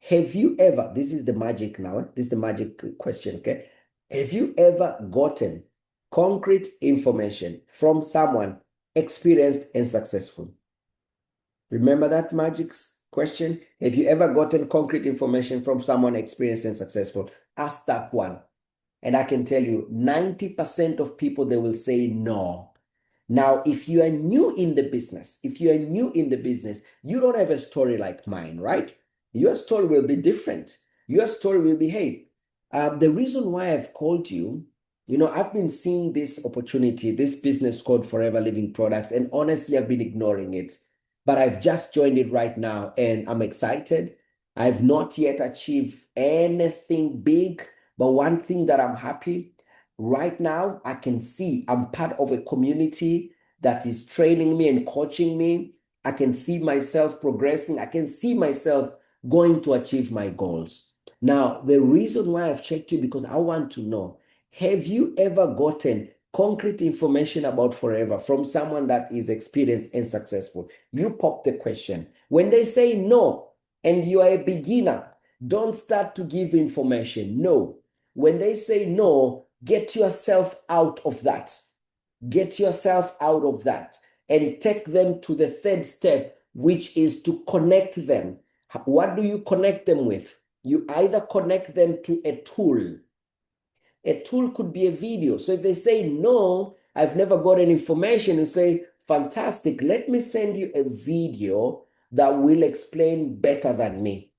have you ever, this is the magic now, this is the magic question, okay? Have you ever gotten concrete information from someone experienced and successful? Remember that, magics? question. Have you ever gotten concrete information from someone experienced and successful? Ask that one. And I can tell you, 90% of people, they will say no. Now, if you are new in the business, you don't have a story like mine, right? Your story will be different. Your story will be, hey, the reason why I've called you, I've been seeing this opportunity, this business called Forever Living Products, and honestly, I've been ignoring it. But I've just joined it right now and I'm excited. I've not yet achieved anything big, but one thing that I'm happy right now, I can see I'm part of a community that is training me and coaching me. I can see myself progressing. I can see myself going to achieve my goals. Now, the reason why I've checked you because I want to know, have you ever gotten concrete information about Forever from someone that is experienced and successful? You pop the question. When they say no, and you are a beginner, don't start to give information. No. When they say no, get yourself out of that. Get yourself out of that and take them to the third step, which is to connect them. What do you connect them with? You either connect them to a tool. A tool could be a video. So if they say, no, I've never gotten information, you say, fantastic, let me send you a video that will explain better than me.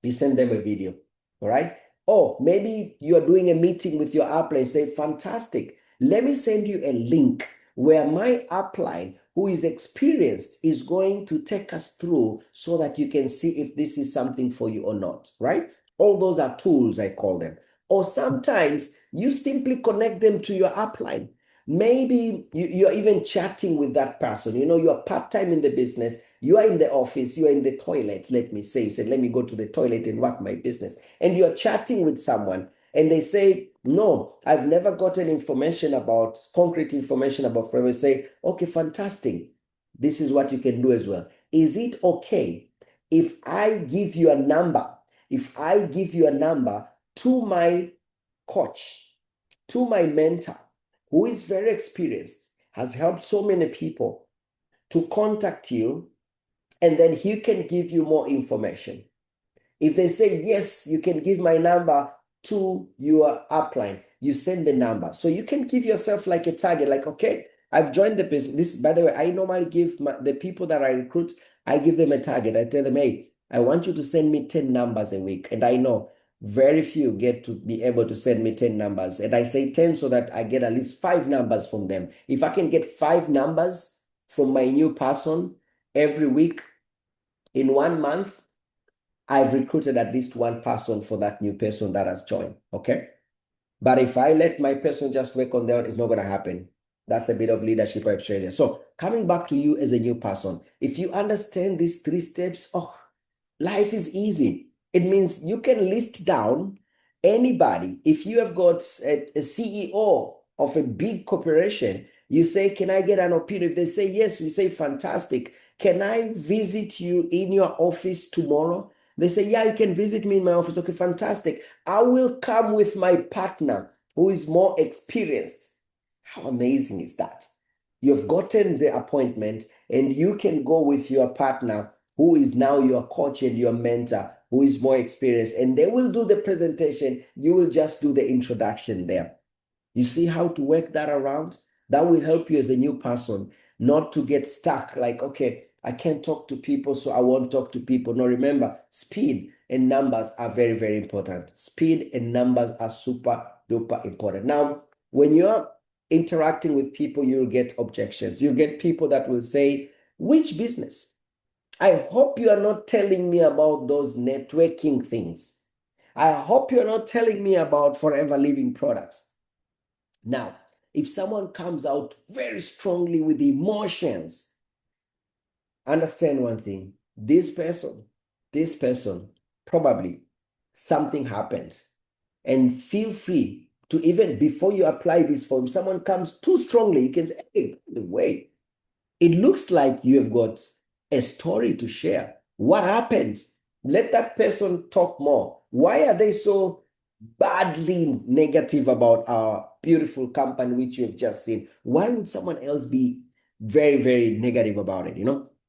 You send them a video, all right? Or maybe you're doing a meeting with your upline, say, fantastic, let me send you a link where my upline, who is experienced, is going to take us through so that you can see if this is something for you or not, right? All those are tools, I call them. Or sometimes you simply connect them to your upline. Maybe you're even chatting with that person. You're part-time in the business. You are in the office. You are in the toilet, let me say. You said, let me go to the toilet and work my business. And you're chatting with someone and they say, no, I've never gotten concrete information about Forever. Say, okay, fantastic. This is what you can do as well. Is it okay if I give you a number? If I give you a number to my coach, to my mentor, who is very experienced, has helped so many people, to contact you, and then he can give you more information. If they say, yes, you can give my number to your upline, you send the number. So you can give yourself like a target, like, okay, I've joined the business. This, by the way, I normally give the people that I recruit, I give them a target. I tell them, hey, I want you to send me 10 numbers a week. And I know very few get to be able to send me 10 numbers. And I say 10 so that I get at least 5 numbers from them. If I can get 5 numbers from my new person every week in 1 month, I've recruited at least one person for that new person that has joined. Okay. But if I let my person just work on their own, it's not going to happen. That's a bit of leadership I've shared here. So coming back to you as a new person, if you understand these 3 steps, life is easy. It means you can list down anybody. If you have got a CEO of a big corporation, you say, can I get an opinion? If they say yes, you say, fantastic. Can I visit you in your office tomorrow? They say, yeah, you can visit me in my office. Okay, fantastic. I will come with my partner who is more experienced. How amazing is that? You've gotten the appointment and you can go with your partner who is now your coach and your mentor, who is more experienced, and they will do the presentation. You will just do the introduction there. You see how to work that around? That will help you as a new person not to get stuck like, okay, I can't talk to people, so I won't talk to people. No, remember, speed and numbers are very, very important. Speed and numbers are super duper important. Now, when you're interacting with people, you'll get objections. You'll get people that will say, which business? I hope you are not telling me about those networking things. I hope you're not telling me about Forever Living Products. Now, if someone comes out very strongly with emotions, understand one thing. This person, probably something happened. And feel free to, even before you apply this form, someone comes too strongly, you can say, hey, by the way, it looks like you have got a story to share. What happened? Let that person talk more. Why are they so badly negative about our beautiful company, which you have just seen? Why would someone else be very, very negative about it?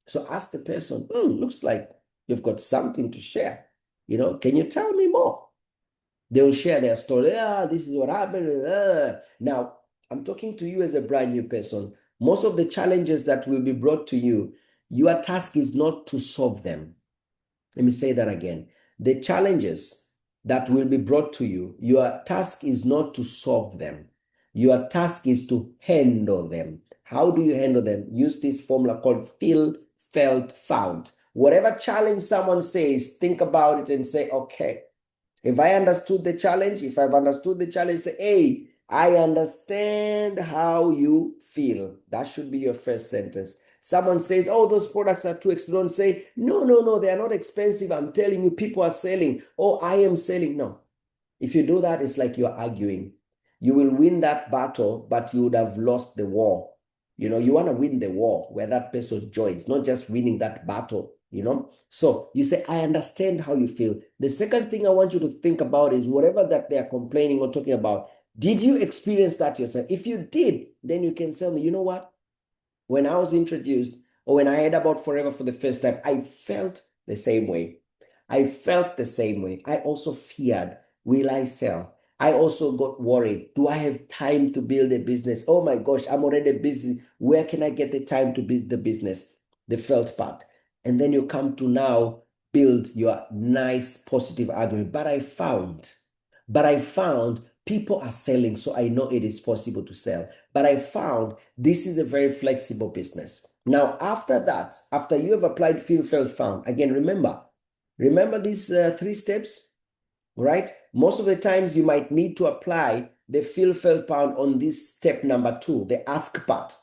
So ask the person, looks like You've got something to share. Can you tell me more? They'll share their story. This is what happened. Now, I'm talking to you as a brand new person. Most of the challenges that will be brought to you, your task is not to solve them. Let me say that again. The challenges that will be brought to you, your task is not to solve them. Your task is to handle them. How do you handle them? Use this formula called feel, felt, found. Whatever challenge someone says, think about it and say, okay, if I've understood the challenge, say, hey, I understand how you feel. That should be your first sentence. Someone says, oh, those products are too expensive. Don't say, no, they are not expensive. I'm telling you, people are selling. Oh, I am selling. No. If you do that, it's like you're arguing. You will win that battle, but you would have lost the war. You want to win the war where that person joins, not just winning that battle. So you say, I understand how you feel. The second thing I want you to think about is whatever that they are complaining or talking about, did you experience that yourself? If you did, then you can tell me, you know what? When I was introduced or when I heard about Forever for the first time, I felt the same way. I felt the same way. I also feared, will I sell? I also got worried. Do I have time to build a business? Oh my gosh, I'm already busy. Where can I get the time to build the business? The felt part. And then you come to now build your nice positive argument. But I found people are selling, so I know it is possible to sell. But I found this is a very flexible business. Now, after that, after you have applied feel, felt, found, again, remember these 3 steps, right? Most of the times you might need to apply the feel, felt, found on this step number 2, the ask part.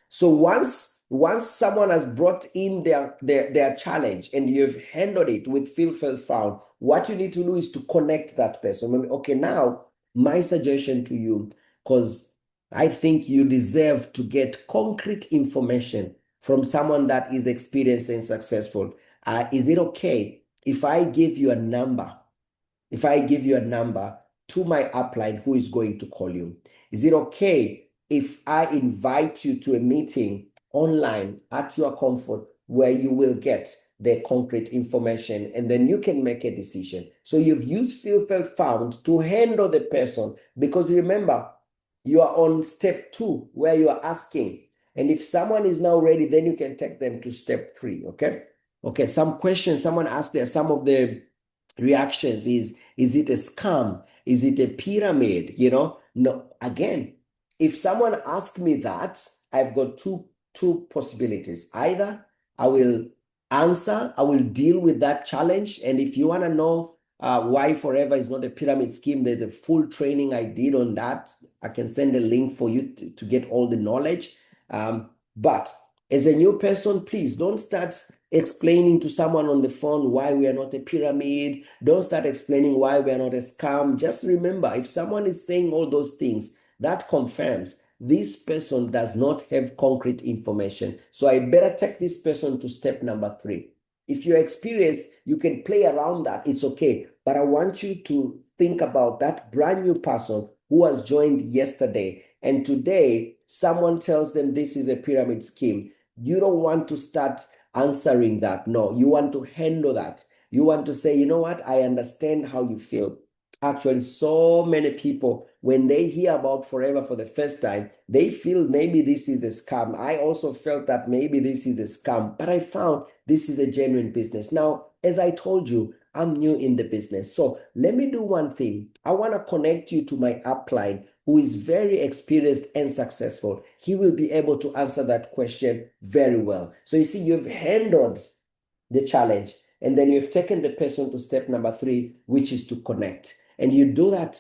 So once someone has brought in their challenge and you've handled it with feel, felt, found, what you need to do is to connect that person. Okay, now my suggestion to you, because I think you deserve to get concrete information from someone that is experienced and successful. Is it okay if I give you a number? If I give you a number to my upline who is going to call you? Is it okay if I invite you to a meeting online at your comfort where you will get the concrete information and then you can make a decision? So you've used feel, felt, found to handle the person, because remember, you are on step 2 where you are asking. And if someone is now ready, then you can take them to step 3. Okay. Some questions someone asked there, some of the reactions is it a scam? Is it a pyramid? No, again, if someone asks me that, I've got two possibilities. Either I will deal with that challenge. And if you want to know why Forever is not a pyramid scheme, there's a full training I did on that. I can send a link for you to get all the knowledge. But as a new person, please don't start explaining to someone on the phone why we are not a pyramid. Don't start explaining why we are not a scam. Just remember, if someone is saying all those things, that confirms this person does not have concrete information. So I better take this person to step number 3. If you're experienced, you can play around that. It's okay. But I want you to think about that brand new person who has joined yesterday, and today someone tells them this is a pyramid scheme. You don't want to start answering that. No, you want to handle that. You want to say, you know what? I understand how you feel. Actually, so many people, when they hear about Forever for the first time, they feel maybe this is a scam. I also felt that maybe this is a scam, but I found this is a genuine business. Now, as I told you, I'm new in the business. So let me do one thing. I want to connect you to my upline who is very experienced and successful. He will be able to answer that question very well. So you see, you've handled the challenge, and then you've taken the person to step number 3, which is to connect. And you do that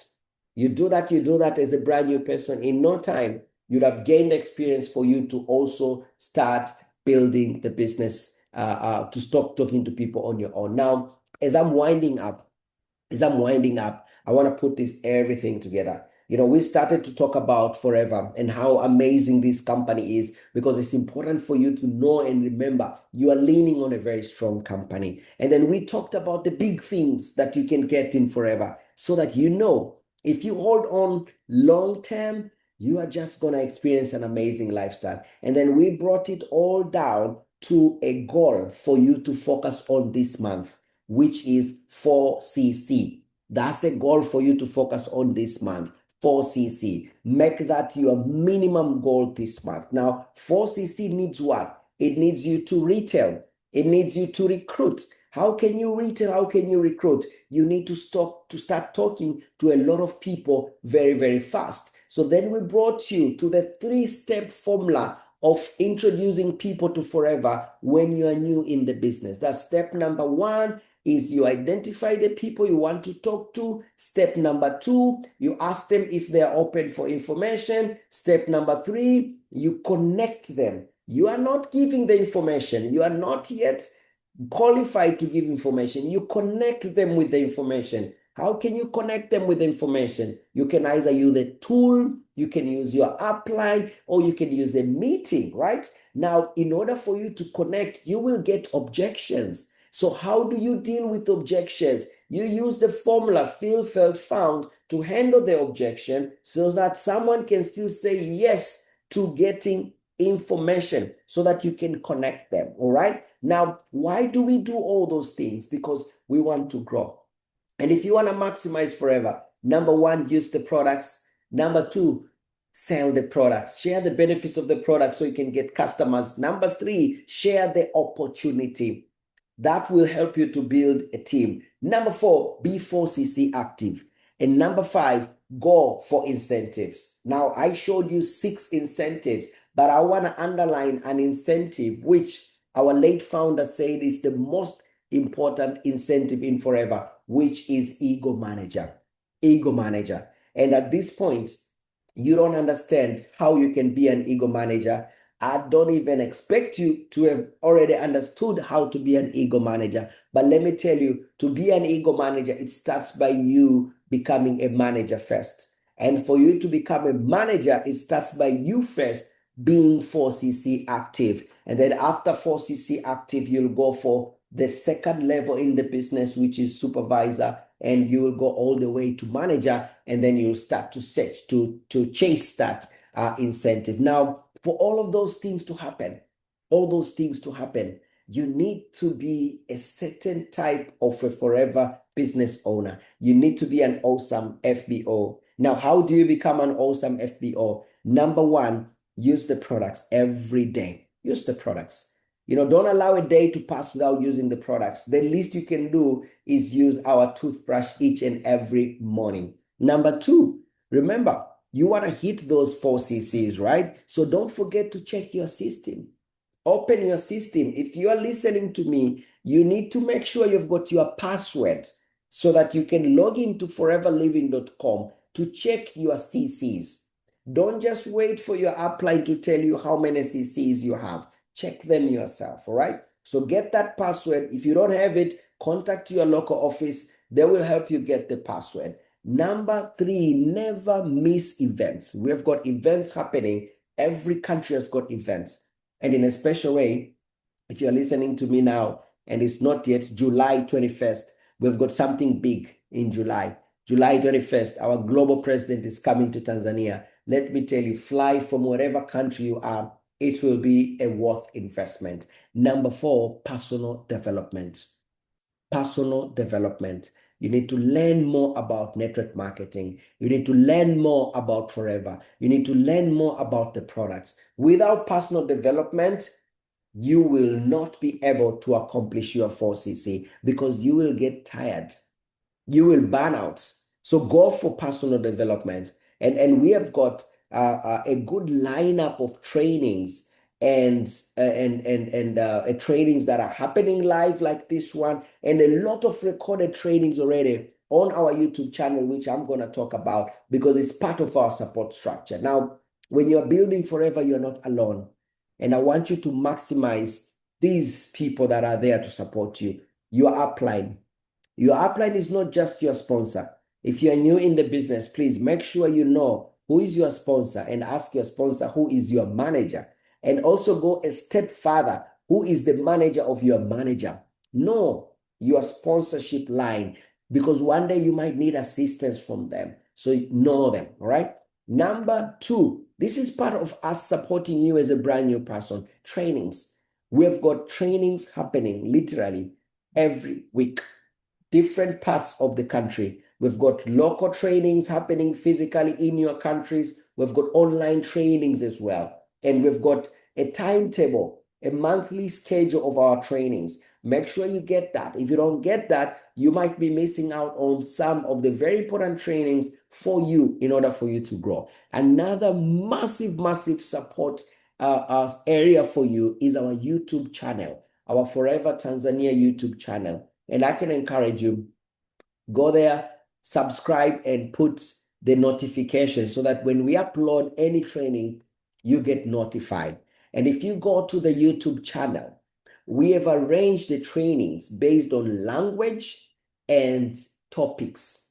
as a brand new person. In no time, you'd have gained experience for you to also start building the business, to stop talking to people on your own. Now, as I'm winding up, I want to put this everything together. We started to talk about Forever and how amazing this company is, because it's important for you to know and remember you are leaning on a very strong company. And then we talked about the big things that you can get in Forever, so that if you hold on long term, you are just going to experience an amazing lifestyle. And then we brought it all down to a goal for you to focus on this month, which is 4cc. That's a goal for you to focus on this month. 4cc. Make that your minimum goal this month. Now, 4cc needs what? It needs you to retail. It needs you to recruit. How can you retail? How can you recruit? You need to start talking to a lot of people very, very fast. So then we brought you to the 3-step formula of introducing people to Forever when you are new in the business. That's step number 1 is you identify the people you want to talk to. Step number 2, you ask them if they are open for information. Step number 3, you connect them. You are not giving the information. You are not yet qualified to give information. You connect them with the information. How can you connect them with the information? You can either use the tool, you can use your upline, or you can use a meeting, right? Now, in order for you to connect, you will get objections. So how do you deal with objections? You use the formula feel, felt, found to handle the objection so that someone can still say yes to getting information so that you can connect them. All right. Now, why do we do all those things? Because we want to grow. And if you want to maximize Forever, number 1, use the products. Number 2, sell the products. Share the benefits of the product so you can get customers. Number 3, share the opportunity. That will help you to build a team. Number 4, be 4cc active. And number 5, go for incentives. Now, I showed you 6 incentives, but I want to underline an incentive which our late founder said is the most important incentive in Forever, which is ego manager. Ego manager. And at this point, you don't understand how you can be an ego manager. I don't even expect you to have already understood how to be an ego manager. But let me tell you, to be an ego manager, it starts by you becoming a manager first. And for you to become a manager, it starts by you first being 4cc active. And then after 4cc active, you'll go for the second level in the business, which is supervisor, and you will go all the way to manager, and then you'll start to search to chase that incentive. Now, for all of those things to happen, you need to be a certain type of a Forever business owner. You need to be an awesome FBO. Now, how do you become an awesome FBO? Number 1, use the products every day. Use the products. Don't allow a day to pass without using the products. The least you can do is use our toothbrush each and every morning. Number 2, remember, you want to hit those 4ccs, right? So don't forget to check your system. Open your system. If you are listening to me, you need to make sure you've got your password so that you can log into foreverliving.com to check your CCs. Don't just wait for your upline to tell you how many CCs you have. Check them yourself, all right? So get that password. If you don't have it, contact your local office. They will help you get the password. Number 3, never miss events. We've got events happening. Every country has got events. And in a special way, if you're listening to me now and it's not yet July 21st, we've got something big in July. July 21st, our global president is coming to Tanzania. Let me tell you, fly from whatever country you are. It will be a worth investment. Number 4, personal development. Personal development. You need to learn more about network marketing. You need to learn more about Forever. You need to learn more about the products. Without personal development, you will not be able to accomplish your 4cc because you will get tired. You will burn out. So go for personal development. And we have got a good lineup of trainings and trainings that are happening live like this one, and a lot of recorded trainings already on our YouTube channel, which I'm going to talk about because it's part of our support structure. Now, when you're building Forever, you're not alone. And I want you to maximize these people that are there to support you. Your upline. Your upline is not just your sponsor. If you're new in the business, please make sure you know who is your sponsor and ask your sponsor who is your manager. And also go a step further. Who is the manager of your manager? Know your sponsorship line because one day you might need assistance from them. So know them, all right? Number 2, this is part of us supporting you as a brand new person. Trainings. We've got trainings happening literally every week, different parts of the country. We've got local trainings happening physically in your countries. We've got online trainings as well. And we've got a timetable, a monthly schedule of our trainings. Make sure you get that. If you don't get that, you might be missing out on some of the very important trainings for you in order for you to grow. Another massive support area for you is our YouTube channel, our Forever Tanzania YouTube channel. And I can encourage you, go there, subscribe, and put the notification so that when we upload any training, you get notified. And if you go to the YouTube channel, we have arranged the trainings based on language and topics.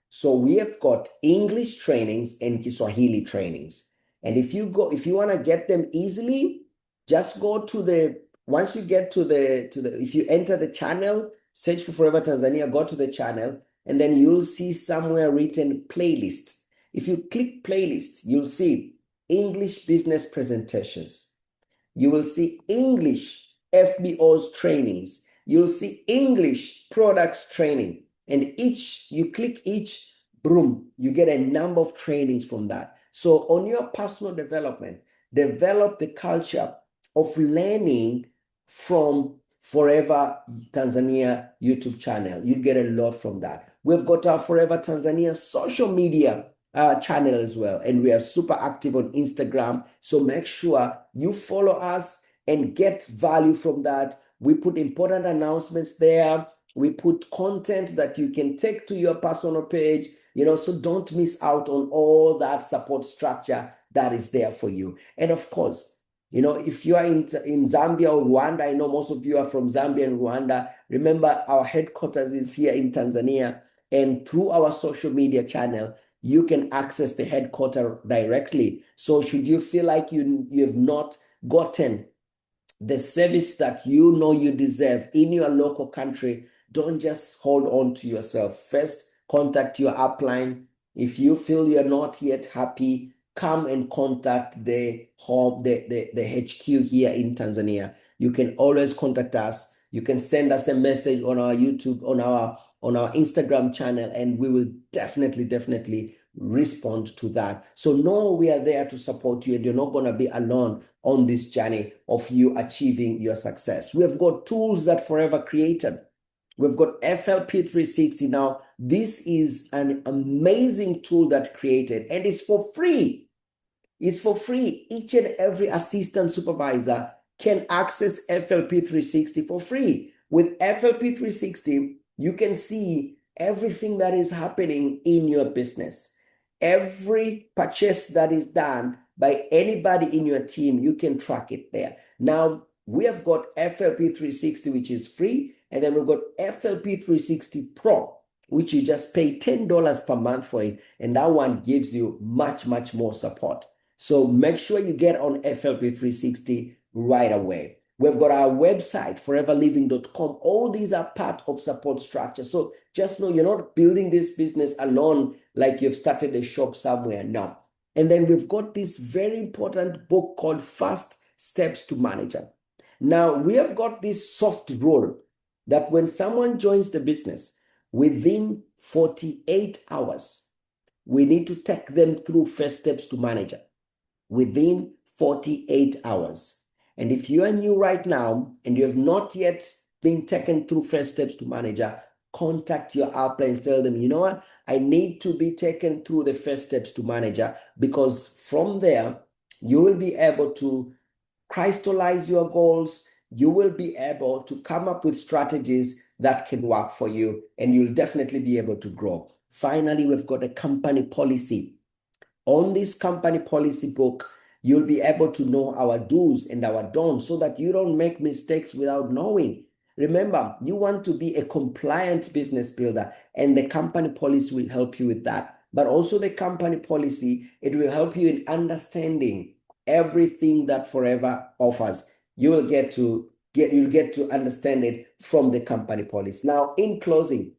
So we have got English trainings and Kiswahili trainings. And if you want to get them easily, just go to once you get if you enter the channel, search for Forever Tanzania, go to the channel, and then you'll see somewhere written playlist. If you click playlist, you'll see English business presentations. You will see English FBOs trainings. You'll see English products training. And you click each, boom, you get a number of trainings from that. So on your personal development, develop the culture of learning from Forever Tanzania YouTube channel. You get a lot from that. We've got our Forever Tanzania social media channel as well, and we are super active on Instagram. So make sure you follow us and get value from that. We put important announcements there. We put content that you can take to your personal page, so don't miss out on all that support structure that is there for you. And of course, if you are in Zambia or Rwanda, I know most of you are from Zambia and Rwanda. Remember, our headquarters is here in Tanzania, and through our social media channel, you can access the headquarters directly. So should you feel like you have not gotten the service that you deserve in your local country, don't just hold on to yourself. First, contact your upline. If you feel you're not yet happy, come and contact the HQ here in Tanzania. You can always contact us. You can send us a message on our YouTube, on our Instagram channel, and we will definitely respond to that. So know we are there to support you, and you're not going to be alone on this journey of you achieving your success. We have got tools that Forever created. We've got FLP 360 now. This is an amazing tool that created, and it's for free. It's for free. Each and every assistant supervisor can access FLP 360 for free. With FLP 360, you can see everything that is happening in your business. Every purchase that is done by anybody in your team, you can track it there. Now, we have got FLP 360, which is free, and then we've got FLP 360 Pro, which you just pay $10 per month for it, and that one gives you much more support. So make sure you get on FLP 360 right away. We've got our website, foreverliving.com. All these are part of support structure. So just know you're not building this business alone like you've started a shop somewhere. No. And then we've got this very important book called Fast Steps to Manager. Now, we have got this soft rule that when someone joins the business, within 48 hours, we need to take them through First Steps to Manager. Within 48 hours. And if you are new right now and you have not yet been taken through First Steps to Manager, contact your upline and tell them, you know what, I need to be taken through the First Steps to Manager, because from there, you will be able to crystallize your goals. You will be able to come up with strategies that can work for you, and you'll definitely be able to grow. Finally, we've got a company policy. On this company policy book, you'll be able to know our do's and our don'ts so that you don't make mistakes without knowing. Remember, you want to be a compliant business builder, and the company policy will help you with that. But also the company policy, it will help you in understanding everything that Forever offers. You'll get to understand it from the company policy. Now, in closing,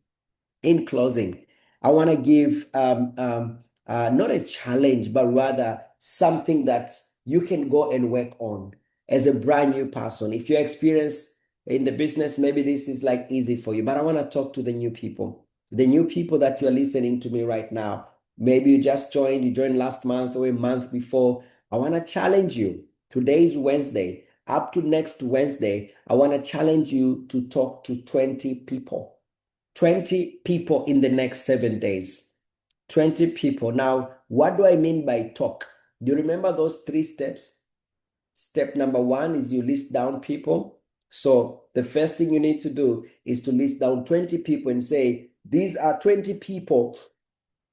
I want to give not a challenge, but rather something that you can go and work on. as a brand new person. If you're experienced in the business, maybe this is like easy for you, but I want to talk to the new people. The new people that you're listening to me right now. Maybe you just joined, you joined last month or a month before. I want to challenge you. Today is Wednesday. Up to next Wednesday, I want to challenge you to talk to 20 people. 20 people in the next 7 days. 20 people. Now, what do I mean by talk? Do you remember those 3 steps? Step number 1 is you list down people. So the first thing you need to do is to list down 20 people and say, these are 20 people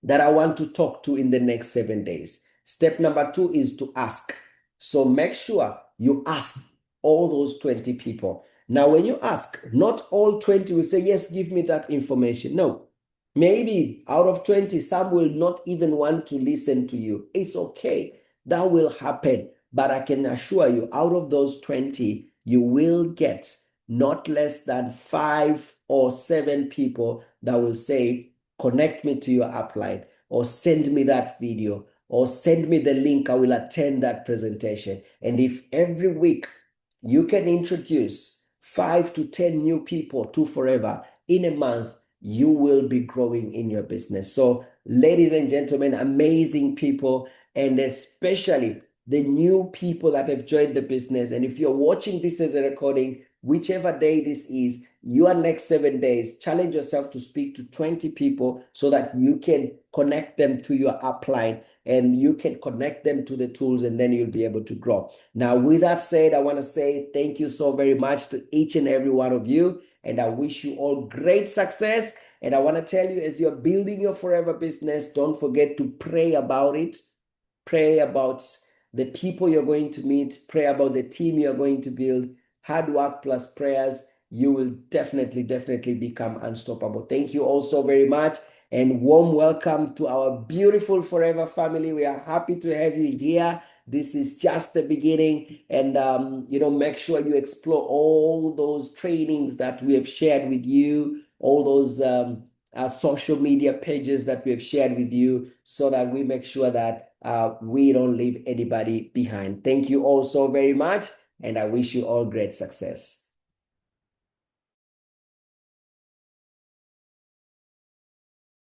that I want to talk to in the next 7 days. Step number 2 is to ask. So make sure you ask all those 20 people. Now, when you ask, not all 20 will say, yes, give me that information. No, maybe out of 20, some will not even want to listen to you. It's okay. That will happen. But I can assure you, out of those 20, you will get not less than 5 or 7 people that will say, connect me to your upline, or send me that video, or send me the link. I will attend that presentation. And if every week you can introduce 5 to 10 new people to Forever in a month, you will be growing in your business. So, ladies and gentlemen, amazing people, and especially the new people that have joined the business. And if you're watching this as a recording, whichever day this is, your next 7 days, challenge yourself to speak to 20 people so that you can connect them to your upline and you can connect them to the tools, and then you'll be able to grow. Now, with that said, I want to say thank you so very much to each and every one of you, and I wish you all great success. And I want to tell you, as you're building your Forever business, don't forget to pray about it. Pray about the people you're going to meet. Pray about the team you're going to build. Hard work plus prayers, you will definitely become unstoppable. Thank you all so very much, and warm welcome to our beautiful Forever family. We are happy to have you here. This is just the beginning, and make sure you explore all those trainings that we have shared with you, all those social media pages that we have shared with you, so that we make sure that we don't leave anybody behind. Thank you all so very much, and I wish you all great success.